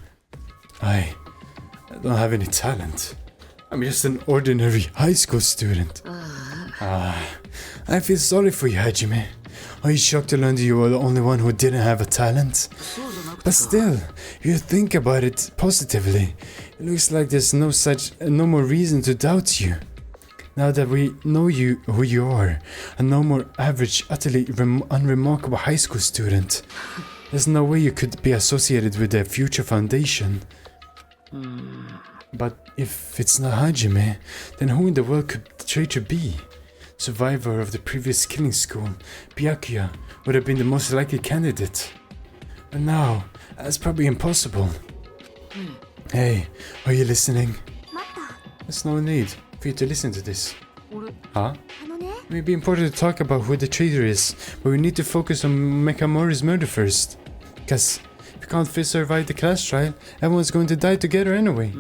I don't have any talent. I'm just an ordinary high school student. I feel sorry for you, Hajime. Are you shocked to learn that you were the only one who didn't have a talent? But still, if you think about it positively, it looks like there's no more reason to doubt you. Now that we know who you are, a no more average, utterly unremarkable high school student, there's no way you could be associated with their future foundation. But if it's not Hajime, then who in the world could the traitor be? Survivor of the previous killing school, Byakuya would have been the most likely candidate. And now, that's probably impossible. Hey, are you listening? There's no need for you to listen to this. Huh? It may be important to talk about who the traitor is, but we need to focus on Mekamori's murder first. Because if you can't survive the class trial, everyone's going to die together anyway.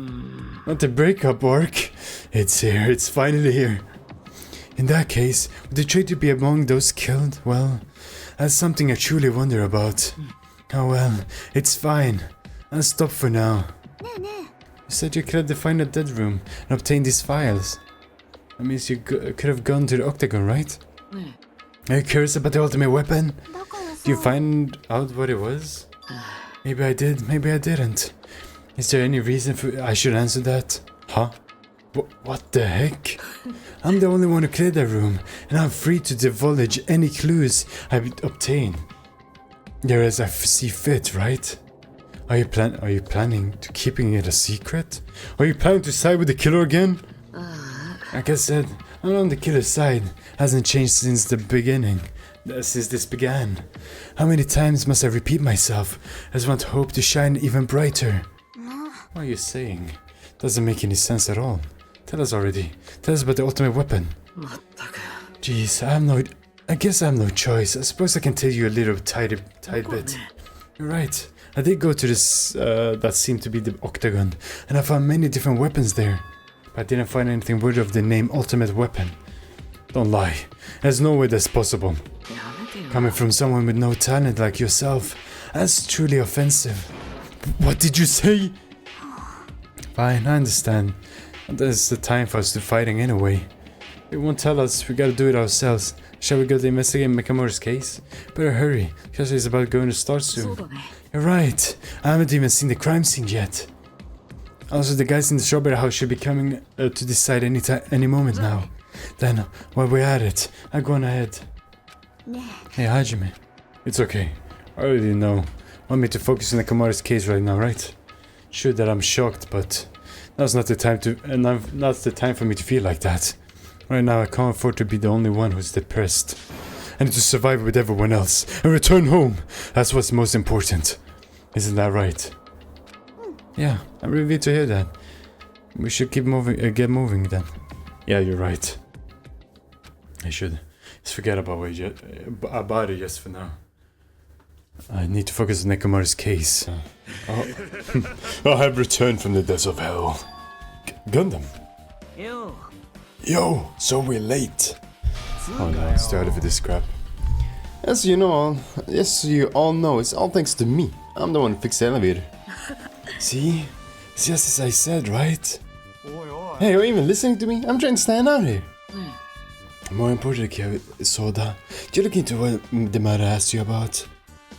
Not the breakup arc. It's here, it's finally here. In that case, would the traitor be among those killed? Well, that's something I truly wonder about. Oh well, it's fine. I'll stop for now. You said you could have found a dead room and obtained these files. That means you could have gone to the Octagon, right? Are you curious about the ultimate weapon? Did you find out what it was? Maybe I did, maybe I didn't. Is there any reason I should answer that? Huh? What the heck? I'm the only one who cleared that room, and I'm free to divulge any clues I obtain. There as I see fit, right? Are you planning to keeping it a secret? Are you planning to side with the killer again? Like I said, I'm on the killer's side. Hasn't changed since the beginning. Since this began. How many times must I repeat myself? I just want hope to shine even brighter. What are you saying? Doesn't make any sense at all. Tell us already. Tell us about the ultimate weapon. Jeez, I guess I have no choice. I suppose I can tell you a little tiny bit. You're right. I did go to this, that seemed to be the Octagon, and I found many different weapons there. But I didn't find anything worthy of the name Ultimate Weapon. Don't lie. There's no way that's possible. Coming from someone with no talent like yourself, that's truly offensive. What did you say? Fine, I understand. There's the time for us to fighting anyway. They won't tell us, we gotta do it ourselves. Shall we go to investigate Mekamori's case? Better hurry, because he's about going to start soon. You're right, I haven't even seen the crime scene yet. Also, the guys in the strawberry house should be coming to decide any moment now. Then, while we're at it, I'll go on ahead. Hey, Hajime. It's okay. I already know. Want me to focus on Mekamori's case right now, right? Sure that I'm shocked, but now's not the time for me to feel like that. Right now I can't afford to be the only one who's depressed. I need to survive with everyone else and return home. That's what's most important. Isn't that right? Yeah, I'm relieved to hear that. We should keep moving, get moving then. Yeah, you're right. I should just forget about it just for now. I need to focus on Nekomari's case. I have returned from the depths of hell. Gundam. Yo, so we're late. Oh no, it's too early for this crap. As you all know, it's all thanks to me. I'm the one who fixed the elevator. See? It's just as I said, right? Hey, are you even listening to me? I'm trying to stand out here. More importantly, Soda, did you look into what the mother asked you about?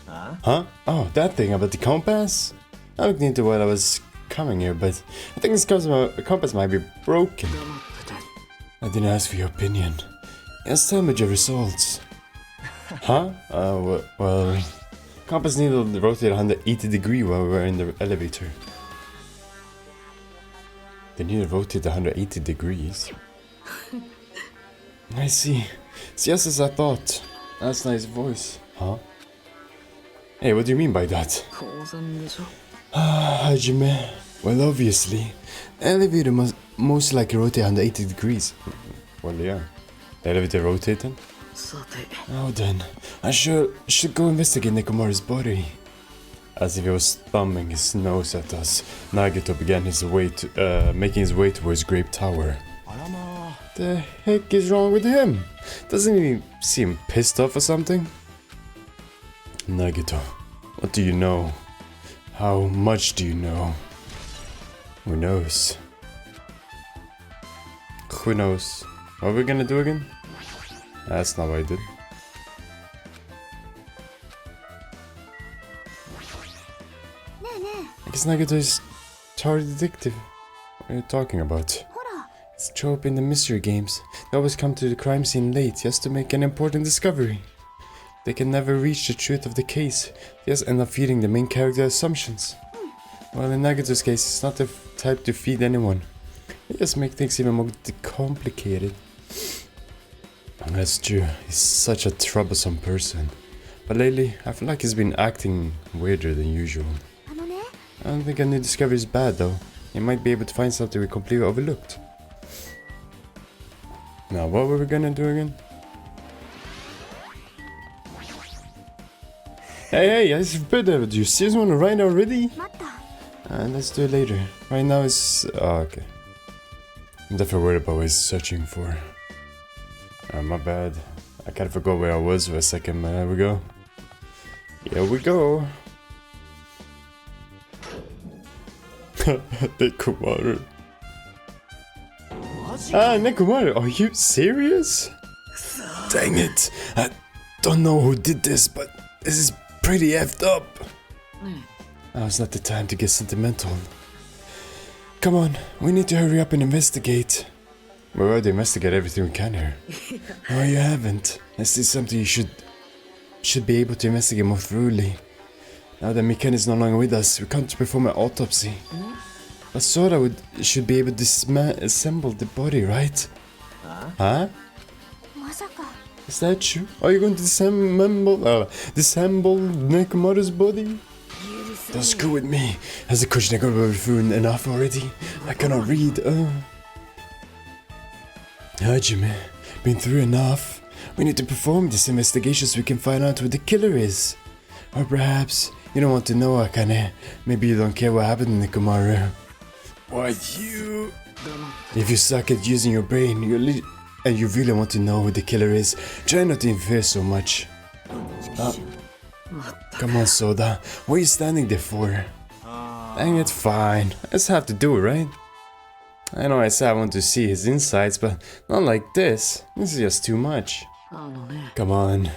Huh? Oh, that thing about the compass? I looked into what I was coming here, but I think this compass might be broken. I didn't ask for your opinion. Just tell me your results. Huh? Well, compass needle rotated 180 degrees while we were in the elevator. The needle rotated 180 degrees. I see. It's just as I thought. That's nice voice. Huh? Hey, what do you mean by that? Hajime. Well, obviously. The elevator must most likely rotate 180 degrees. Well, yeah. The elevator rotated? Oh, then. I should go investigate Nekomari's body. As if he was thumbing his nose at us, Nagito began making his way towards Grape Tower. The heck is wrong with him? Doesn't he seem pissed off or something? Nagito, what do you know? How much do you know? Who knows? Who knows? What are we gonna do again? That's not what I did. I guess Nagito is Tower Detective. What are you talking about? It's a trope in the mystery games. They always come to the crime scene late just to make an important discovery. They can never reach the truth of the case. They just end up feeding the main character assumptions. Well, in Nagito's case, he's not the type to feed anyone. He just makes things even more complicated. That's true. He's such a troublesome person. But lately, I feel like he's been acting weirder than usual. I don't think a new discovery is bad though. He might be able to find something we completely overlooked. Now, what were we gonna do again? Hey, I forbid. Do you seriously want to ride already? Let's do it later. Right now it's... Oh, okay. I'm definitely worried about what he's searching for. My bad. I kind of forgot where I was for a second, but there we go. Here we go. Nekomaru. Nekomaru, are you serious? Dang it. I don't know who did this, but this is pretty effed up. Now is not the time to get sentimental. Come on, we need to hurry up and investigate. We already investigated everything we can here. No, you haven't. This is something you should be able to investigate more thoroughly. Now that Mikan is no longer with us, we can't perform an autopsy. But Sora should be able to assemble the body, right? Huh? Is that true? Are you going to disassemble Nekomaru's body? Don't screw with me. Has the Kush Nekomaru through enough already? I cannot read. Hajime, been through enough. We need to perform this investigation so we can find out who the killer is. Or perhaps you don't want to know, Akane. Maybe you don't care what happened to Nekomaru. Why you? If you suck at using your brain, and you really want to know who the killer is, try not to interfere so much. Come on, Soda. What are you standing there for? Dang it, fine. I just have to do it, right? I know I said I want to see his insides, but not like this. This is just too much. Come on.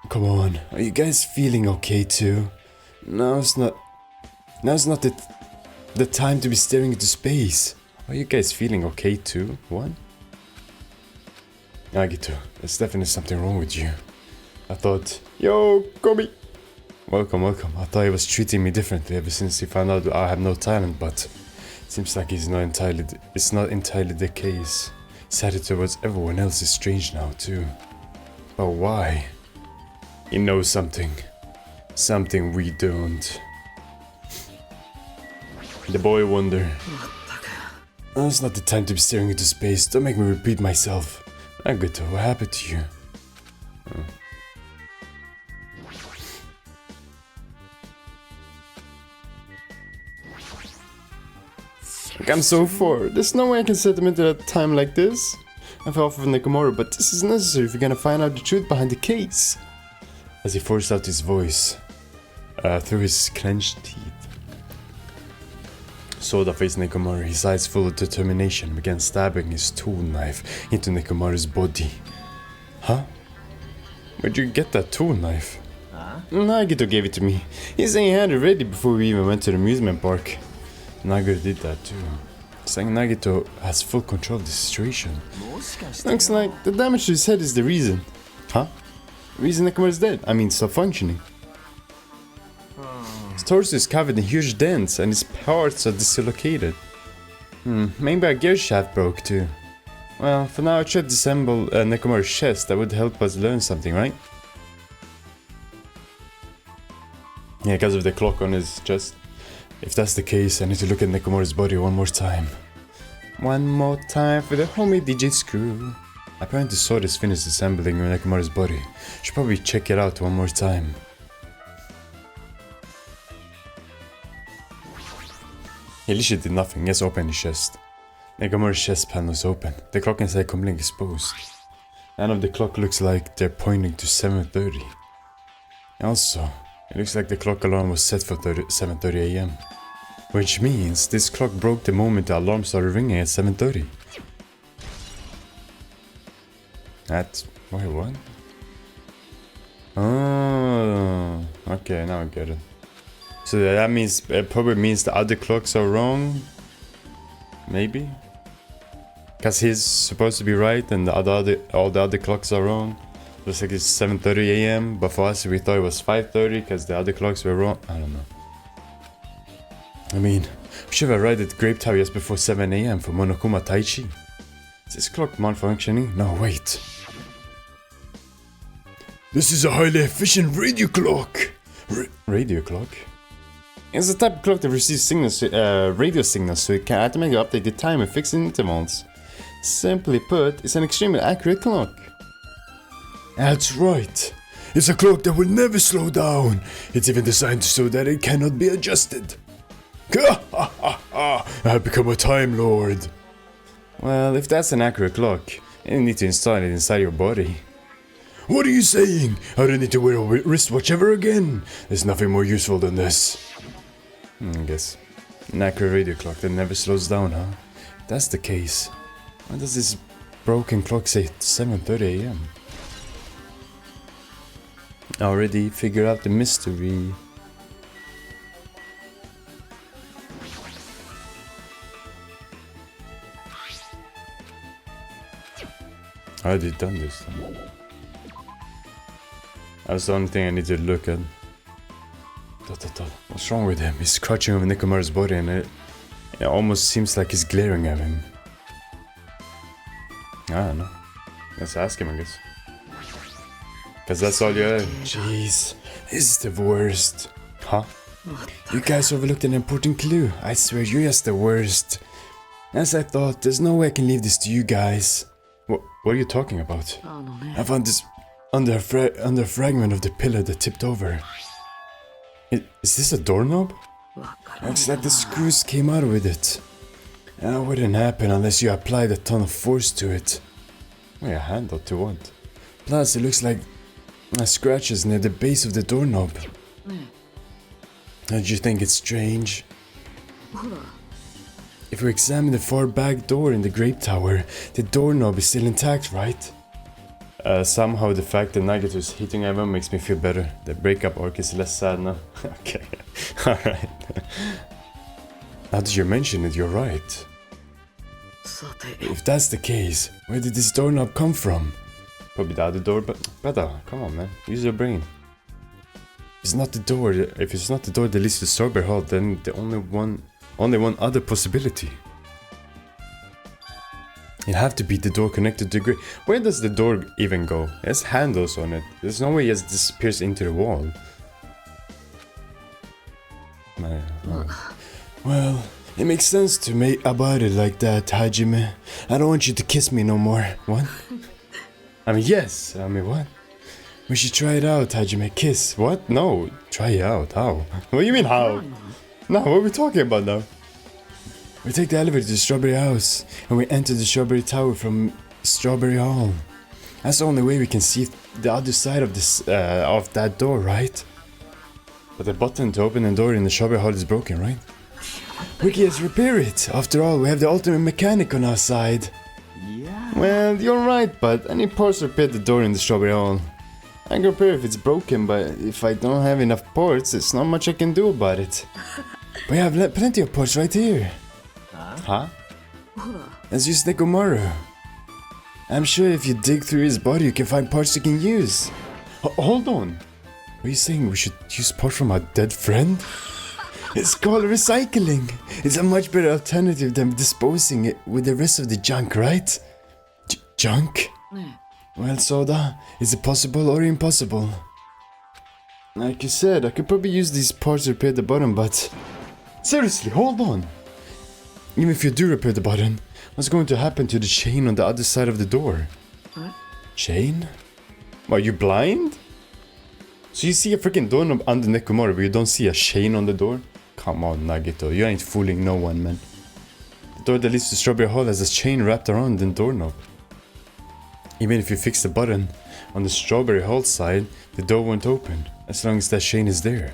Come on. Are you guys feeling okay too? Now's not the time to be staring into space. Are you guys feeling okay too? What? Nagito, there's definitely something wrong with you. I thought, yo, Komi! Welcome, welcome. I thought he was treating me differently ever since he found out I have no talent, but seems like it's not entirely the case. His attitude towards everyone else is strange now too. But why? He knows something. Something we don't. The boy wonder. Oh, it's not the time to be staring into space. Don't make me repeat myself. Nagito, what happened to you? Like, I'm so for. There's no way I can set him into a time like this. I fell off of Nekomaru, but this is necessary if you're gonna find out the truth behind the case. As he forced out his voice through his clenched teeth. Soda faced Nekomaru, his eyes full of determination, began stabbing his tool knife into Nekomaru's body. Huh? Where'd you get that tool knife? Nagito gave it to me. He said he had it ready before we even went to the amusement park. Nagito did that too. Saying Nagito has full control of the situation. Looks like the damage to his head is the reason. Huh? The reason Nekomaru's dead. I mean, stop functioning. His torso is covered in huge dents and his parts are dislocated. Maybe our gear shaft broke too. Well, for now I tried to disassemble Nekomaru's chest. That would help us learn something, right? Yeah, because of the clock on his chest. If that's the case, I need to look at Nekomaru's body one more time. One more time for the homie DJ Screw. Apparently Sword is finished assembling Nekomaru's body. Should probably check it out one more time. He literally did nothing, just opened his chest. Nekomura's chest panel is open. The clock inside completely exposed. End of the clock looks like they're pointing to 7:30. Also, it looks like the clock alarm was set for 7:30 AM. Which means this clock broke the moment the alarm started ringing at 7:30. Wait, what? Oh, okay, now I get it. So that means, it probably means the other clocks are wrong? Maybe? Because he's supposed to be right and all the other clocks are wrong. Looks like it's 7:30 AM, but for us we thought it was 5:30 because the other clocks were wrong. I don't know. I mean, we should have arrived at Grape Tower just before 7 AM for Monokuma Taichi. Is this clock malfunctioning? No, wait. This is a highly efficient radio clock. Radio clock? It's the type of clock that receives signals, radio signals, so it can automatically update the time and fix intervals. Simply put, it's an extremely accurate clock. That's right. It's a clock that will never slow down. It's even designed so that it cannot be adjusted. I've become a Time Lord. Well, if that's an accurate clock, you need to install it inside your body. What are you saying? I don't need to wear a wristwatch ever again. There's nothing more useful than this. I guess. An accurate radio clock that never slows down, huh? If that's the case, why does this broken clock say 7:30 AM? I already figured out the mystery. I already done this then. That's the only thing I need to look at. What's wrong with him? He's crouching over Nekomura's body and it almost seems like he's glaring at him. I don't know. Let's ask him, I guess. Cause that's all you have. Jeez, this is the worst. Huh? You guys overlooked an important clue. I swear you're just the worst. As I thought, there's no way I can leave this to you guys. What are you talking about? I found this under a fragment of the pillar that tipped over. Is this a doorknob? Looks like the screws came out with it. That wouldn't happen unless you applied a ton of force to it. Wait, a handle to what? Plus, it looks like scratches near the base of the doorknob. Don't you think it's strange? If we examine the far back door in the Grape Tower, the doorknob is still intact, right? Somehow the fact that Nagato is hitting everyone makes me feel better. The breakup arc is less sad now. Okay, alright. Now that you mention it, you're right. If that's the case, where did this doorknob come from? Probably the other door, but better. Come on, man. Use your brain. It's not the door. If it's not the door that leads to Strawberry Hall, then the only one other possibility. It'd have to be the door connected to the Grape. Where does the door even go? There's handles on it. There's no way it just disappears into the wall. Well, it makes sense to me about it like that, Hajime. I don't want you to kiss me no more. What? I mean, yes. I mean, what? We should try it out, Hajime. Kiss. What? No. Try it out. How? What do you mean, how? No, what are we talking about now? We take the elevator to the Strawberry House, and we enter the Strawberry Tower from Strawberry Hall. That's the only way we can see the other side of this, of that door, right? But the button to open the door in the Strawberry Hall is broken, right? We can just repair it. After all, we have the ultimate mechanic on our side. Yeah. Well, you're right, but any parts to repair the door in the Strawberry Hall. I can repair if it's broken, but if I don't have enough parts, it's not much I can do about it. We have plenty of parts right here. Huh? Let's use Nekomaru. I'm sure if you dig through his body, you can find parts you can use. Hold on. Are you saying we should use parts from our dead friend? It's called recycling. It's a much better alternative than disposing it with the rest of the junk, right? Junk? Well, Soda, is it possible or impossible? Like you said, I could probably use these parts to repair the button, but... Seriously, hold on. Even if you do repair the button, what's going to happen to the chain on the other side of the door? What? Chain? Are you blind? So you see a freaking doorknob under Nekomaru, but you don't see a chain on the door? Come on, Nagito, you ain't fooling no one, man. The door that leads to Strawberry Hall has a chain wrapped around the doorknob. Even if you fix the button on the Strawberry Hall side, the door won't open, as long as that chain is there.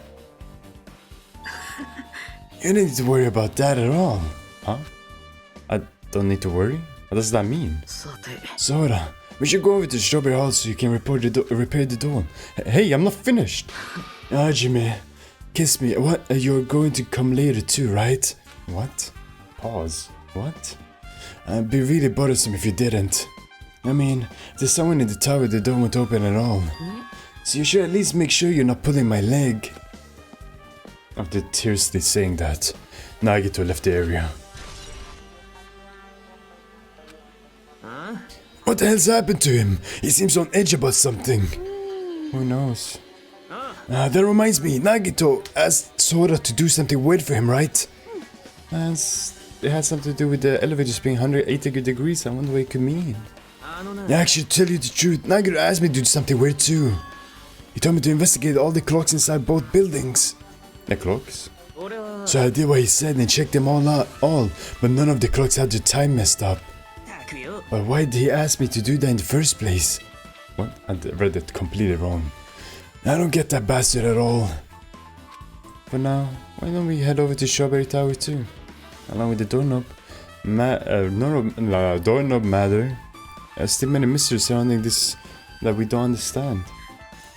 You don't need to worry about that at all. Huh? I don't need to worry? What does that mean? さて Sora, we should go over to Strawberry Hall so you can repair the door. Hey, I'm not finished. Hajime, kiss me. What? You're going to come later too, right? What? Pause. What? I'd be really bothersome if you didn't. I mean, if there's someone in the tower, the door won't open at all. So you should at least make sure you're not pulling my leg. After tearfully saying that, Nagito left the area. What the hell's happened to him? He seems on edge about something. Who knows? That reminds me, Nagito asked Sora to do something weird for him, right? It has something to do with the elevators being 180 degrees. I wonder what it could mean. Yeah, actually, to tell you the truth, Nagito asked me to do something weird too. He told me to investigate all the clocks inside both buildings. The clocks? So I did what he said and checked them all, but none of the clocks had the time messed up. But why did he ask me to do that in the first place? What? I read it completely wrong. I don't get that bastard at all. For now, why don't we head over to Strawberry Tower too? Along with the doorknob. Doorknob matter. There's still many mysteries surrounding this that we don't understand.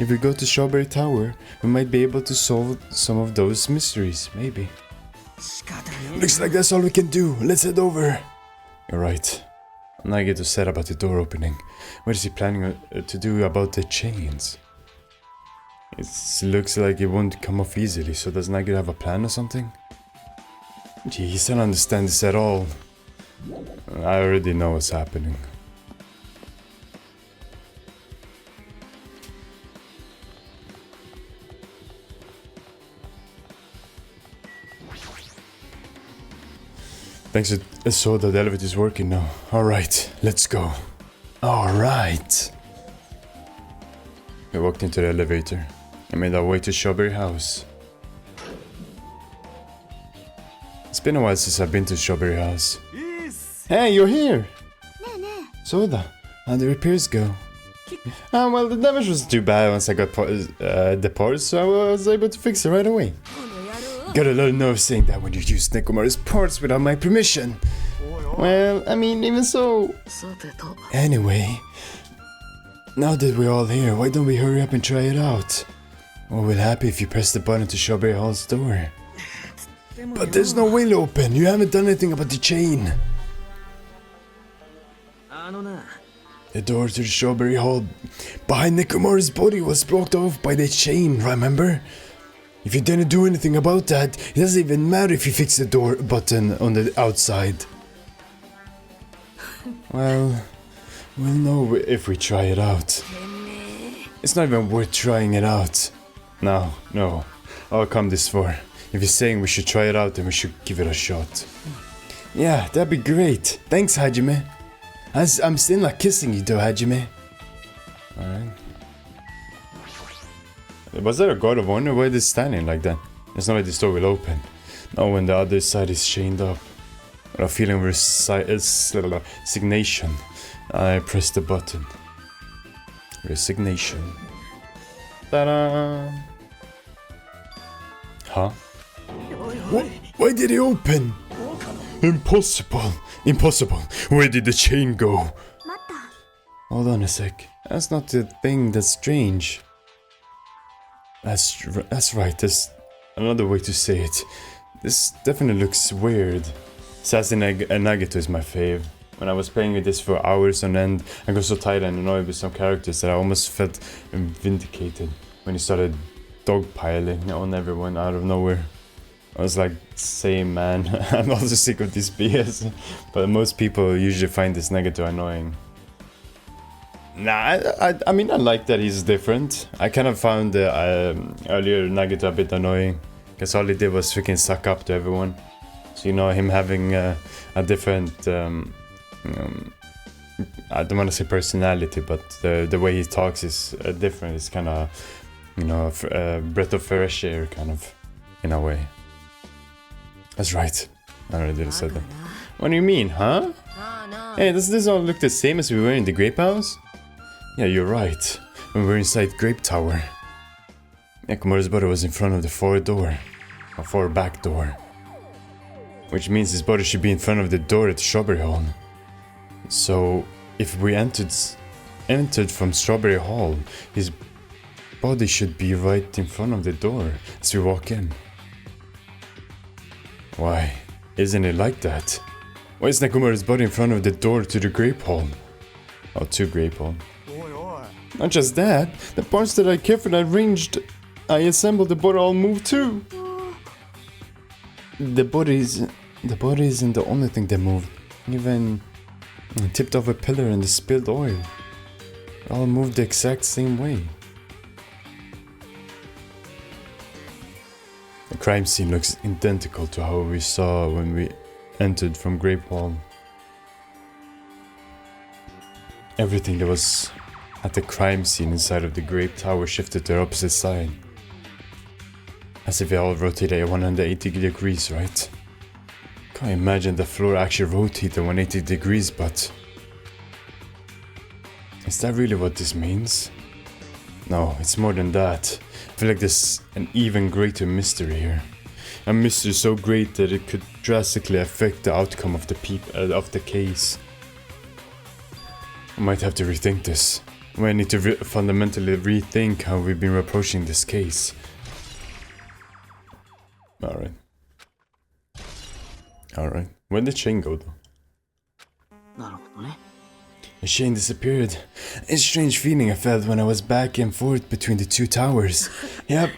If we go to Strawberry Tower, we might be able to solve some of those mysteries, maybe. Looks like that's all we can do. Let's head over. You're right. Nagito said about the door opening. What is he planning to do about the chains? It looks like it won't come off easily, so does Nagito have a plan or something? Jeez, I don't understand this at all. I already know what's happening. Thanks to Soda, the elevator is working now. Alright, let's go. Alright. We walked into the elevator and made our way to Strawberry House. It's been a while since I've been to Strawberry House. Hey, you're here! Soda, how'd the repairs go? Well, the damage wasn't too bad once I got the parts, so I was able to fix it right away. Got a lot of nerve saying that when you use Nekomaru's parts without my permission. Well, I mean, even so. さてと Anyway, now that we're all here, why don't we hurry up and try it out? What will happen if you press the button to Strawberry Hall's door? But there's no way to open. You haven't done anything about the chain. あのな The door to the Strawberry Hall behind Nekomaru's body was blocked off by the chain, remember? If you didn't do anything about that, it doesn't even matter if you fix the door button on the outside. Well, we'll know if we try it out. It's not even worth trying it out. No, I'll come this far. If you're saying we should try it out, then we should give it a shot. Yeah, that'd be great. Thanks, Hajime. I'm still not kissing you though, Hajime. Alright. Was there a God of Honor? Why is it standing like that? There's no way this door will open. No, when the other side is chained up. But a feeling of resignation. I press the button. Resignation. Ta-da! Huh? Why did it open? Impossible! Impossible! Where did the chain go? Hold on a sec. That's not the thing that's strange. That's right, there's another way to say it. This definitely looks weird. Assassin Nagito is my fave. When I was playing with this for hours on end, I got so tired and annoyed with some characters that I almost felt vindicated when he started dogpiling on everyone out of nowhere. I was like, same man, I'm also sick of this BS. But most people usually find this Nagito annoying. Nah, I mean, I like that he's different. I kind of found the earlier Nagito a bit annoying. Because all he did was freaking suck up to everyone. So, you know, him having a different, I don't want to say personality, but the way he talks is different. It's kind of, you know, breath of fresh air, kind of, in a way. That's right. I already said that. What do you mean, huh? Hey, does this all look the same as we were in the Grape House? Yeah, you're right. When we were inside Grape Tower. Nekomaru's body was in front of the forward door. Or forward back door. Which means his body should be in front of the door at Strawberry Hall. So, if we entered from Strawberry Hall, his body should be right in front of the door as we walk in. Why? Isn't it like that? Why is Nekomaru's body in front of the door to the Grape Hall? Oh, to Grape Hall. Not just that, the parts that I carefully arranged, I assembled the body all moved too. The body isn't the only thing that moved. Even tipped off a pillar and the spilled oil. It all moved the exact same way. The crime scene looks identical to how we saw when we entered from Grape Hall. Everything that was at the crime scene inside of the Grape Tower shifted to the opposite side. As if it all rotated at 180 degrees, right? Can't imagine the floor actually rotated 180 degrees, but... Is that really what this means? No, it's more than that. I feel like there's an even greater mystery here. A mystery so great that it could drastically affect the outcome of the case. I might have to rethink this. I need to fundamentally rethink how we've been approaching this case. Alright. Alright. Where'd the chain go though? The chain disappeared. A strange feeling I felt when I was back and forth between the two towers. Yep.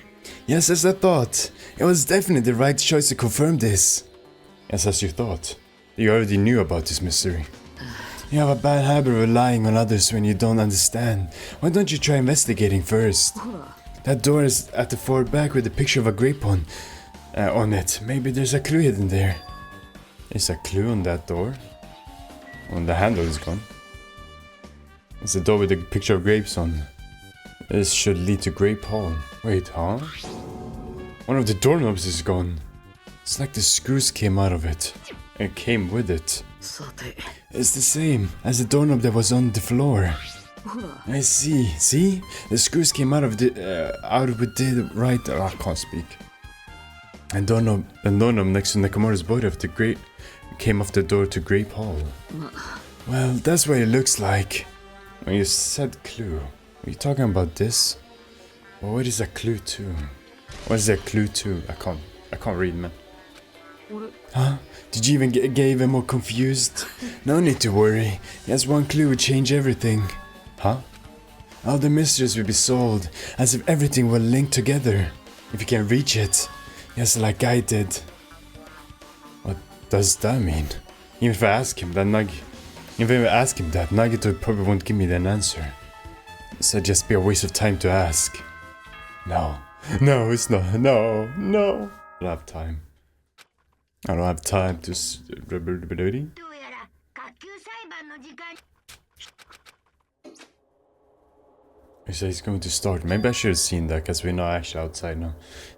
Yes, as I thought. It was definitely the right choice to confirm this. Yes, as you thought. You already knew about this mystery. You have a bad habit of relying on others when you don't understand. Why don't you try investigating first? That door is at the far back with a picture of a grape on it. Maybe there's a clue hidden there. Is a clue on that door? Oh, the handle is gone. It's a door with a picture of grapes on. This should lead to Grape Hall. Wait, huh? One of the doorknobs is gone. It's like the screws came out of it. And came with it. It's the same as the doorknob that was on the floor. I see. See? The screws came out with the right... I can't speak. And the doorknob next to Nekomaru's body of the grape came off the door to Grape Hall. Well, that's what it looks like. When you said clue, were you talking about this? Well, what is a clue to? What is a clue to? I can't read, man. Huh? Did you even get even more confused? No need to worry. Yes, one clue would change everything. Huh? All the mysteries would be solved, as if everything were linked together. If you can reach it. Yes, like I did. What does that mean? Even if I ask him that, Nagito probably won't give me an answer. So it'd just be a waste of time to ask. No, it's not. No. I don't have time. I don't have time to... He said he's going to start. Maybe I should have seen that, because we're not actually outside now.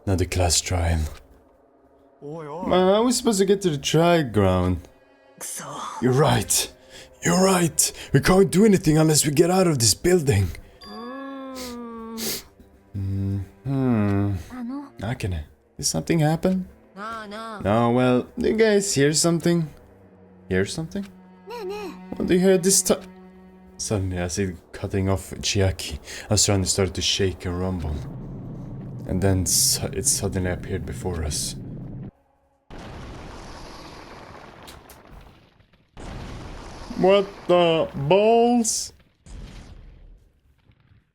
Not the class trial. Man, how are we supposed to get to the trial ground? You're right. We can't do anything unless we get out of this building. Akane, did something happen? No, well, do you guys hear something? What do you hear this time? Suddenly, as it cutting off Chiaki, our surroundings started to shake and rumble. And then it suddenly appeared before us. What the balls?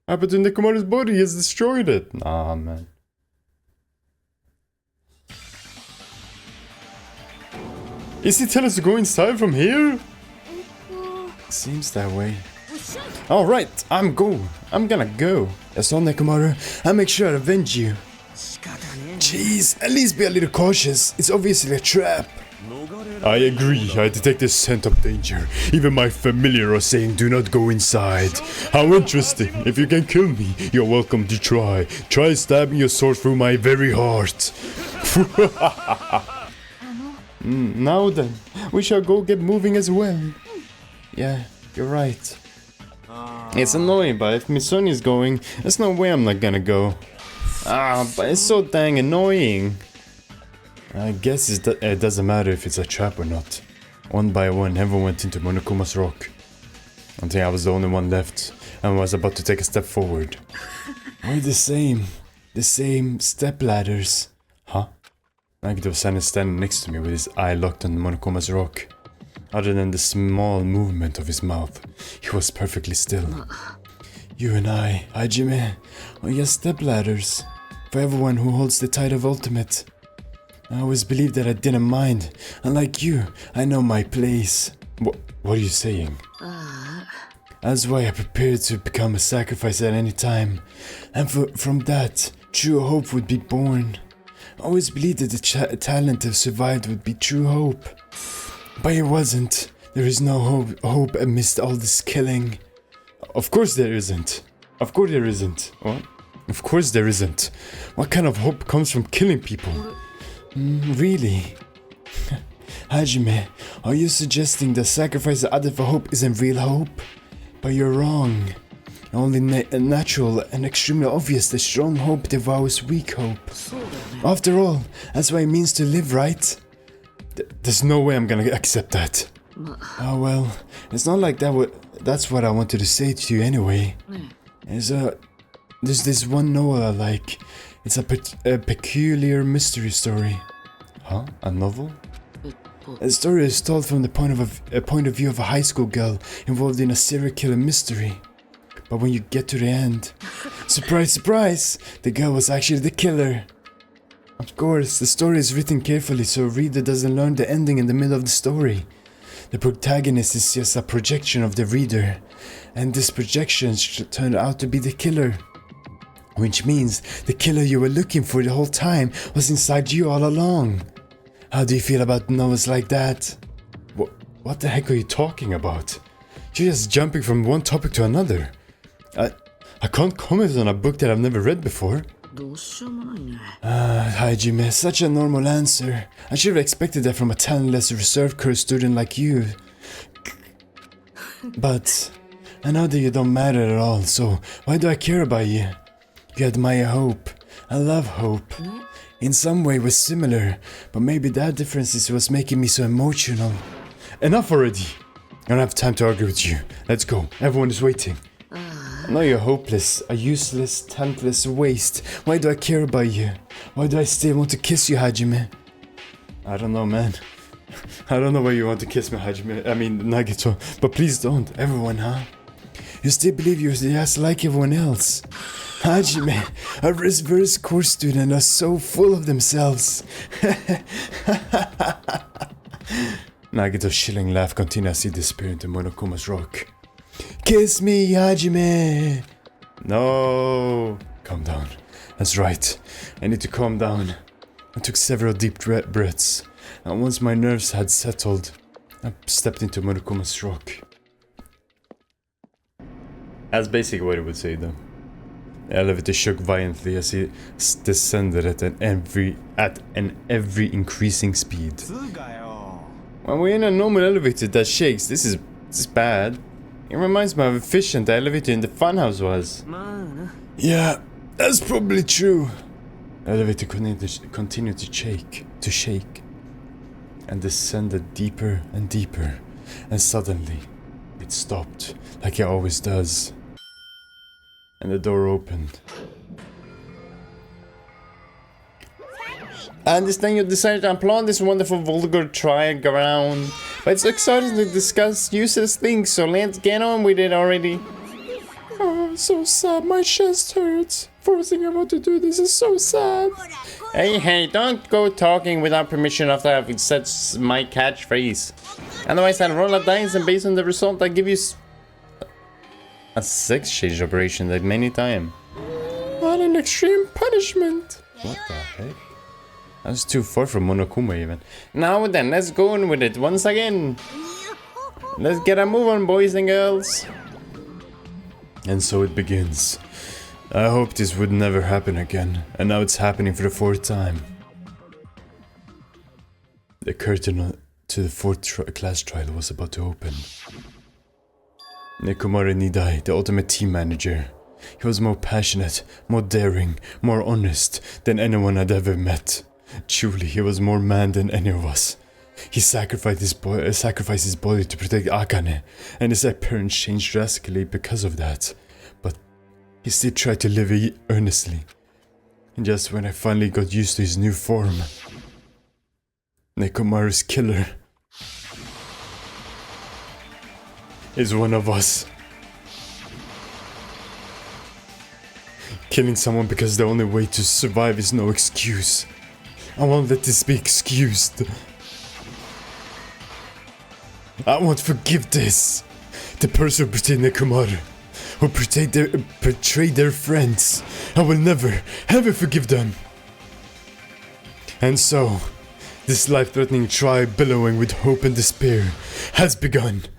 Happened to Nekomaru's body? He has destroyed it. Nah, man. Is he telling us to go inside from here? Seems that way. Alright, I'm gonna go. That's all, Nekomaru. I'll make sure I avenge you. Jeez, at least be a little cautious. It's obviously a trap. I agree, I detect a scent of danger. Even my familiar are saying do not go inside. How interesting. If you can kill me, you're welcome to try. Try stabbing your sword through my very heart. Now then, we shall go get moving as well. Yeah, you're right. It's annoying, but if Misoni is going, there's no way I'm not gonna go. But it's so dang annoying. I guess it doesn't matter if it's a trap or not. One by one, everyone went into Monokuma's rock. Until I was the only one left, and was about to take a step forward. We're the same step ladders. Huh? Nagito was standing next to me with his eye locked on Monokuma's rock. Other than the small movement of his mouth, he was perfectly still. You and I, Hajime, are just step ladders for everyone who holds the tide of ultimate. I always believed that I didn't mind. Unlike you, I know my place. What are you saying? That's why I prepared to become a sacrifice at any time. And from that, true hope would be born. I always believed that the talent that survived would be true hope. But it wasn't. There is no hope amidst all this killing. Of course there isn't. Of course there isn't. What? Of course there isn't. What kind of hope comes from killing people? Really? Hajime, are you suggesting that sacrifice others for hope isn't real hope? But you're wrong. Only natural and extremely obvious that strong hope devours weak hope. After all, that's what it means to live, right? There's no way I'm gonna accept that. Oh well, it's not like that. That's what I wanted to say to you anyway. There's this one novel I like. It's a peculiar mystery story. Huh? A novel? The story is told from the point of view of a high school girl involved in a serial killer mystery. But when you get to the end, surprise, surprise, the girl was actually the killer. Of course, the story is written carefully so a reader doesn't learn the ending in the middle of the story. The protagonist is just a projection of the reader, and this projection turned out to be the killer. Which means the killer you were looking for the whole time was inside you all along. How do you feel about novels like that? What the heck are you talking about? You're just jumping from one topic to another. I can't comment on a book that I've never read before. Hajime, such a normal answer. I should have expected that from a talentless, reserved course student like you. But I know that you don't matter at all, so why do I care about you? You admire hope. I love hope. In some way we're similar, but maybe that difference is what's making me so emotional. Enough already! I don't have time to argue with you. Let's go. Everyone is waiting. I know you're hopeless, a useless, talentless waste. Why do I care about you? Why do I still want to kiss you, Hajime? I don't know, man. I don't know why you want to kiss me, Hajime. I mean, Nagito. But please don't. Everyone, huh? You still believe you're just like everyone else. Hajime, a reverse course student are so full of themselves. Nagito's chilling laugh continued as he disappeared into Monokuma's rock. Kiss me, Hajime! No! Calm down. That's right. I need to calm down. I took several deep breaths, and once my nerves had settled, I stepped into Monokuma's rock. That's basically what it would say, though. The elevator shook violently as he descended at an ever increasing speed. When we're in a normal elevator that shakes, this is bad. It reminds me of how efficient the elevator in the funhouse was. Yeah, that's probably true. The elevator continued to shake, and descended deeper and deeper, and suddenly it stopped, like it always does. And the door opened. I understand you decided to applaud this wonderful vulgar trial around, but it's exciting to discuss useless things, so let's get on with it already. Oh, so sad, my chest hurts. Forcing everyone to do this is so sad. Hey, don't go talking without permission after I've said my catchphrase. Otherwise I'll roll a dice and based on the result I give you a sex change operation that many times. What an extreme punishment. What the heck? That's too far from Monokuma even. Now then, let's go on with it once again. Let's get a move on, boys and girls. And so it begins. I hoped this would never happen again, and now it's happening for the fourth time. The curtain to the fourth class trial was about to open. Nekomaru Nidai, the ultimate team manager. He was more passionate, more daring, more honest than anyone I'd ever met. Truly, he was more man than any of us. He sacrificed his body to protect Akane, and his appearance changed drastically because of that. But he still tried to live earnestly. And just when I finally got used to his new form, Nekomaru's killer is one of us. Killing someone because the only way to survive is no excuse. I won't let this be excused. I won't forgive this. The person who betrayed Nekomaru, who betrayed their friends, I will never, ever forgive them. And so, this life-threatening trial billowing with hope and despair has begun.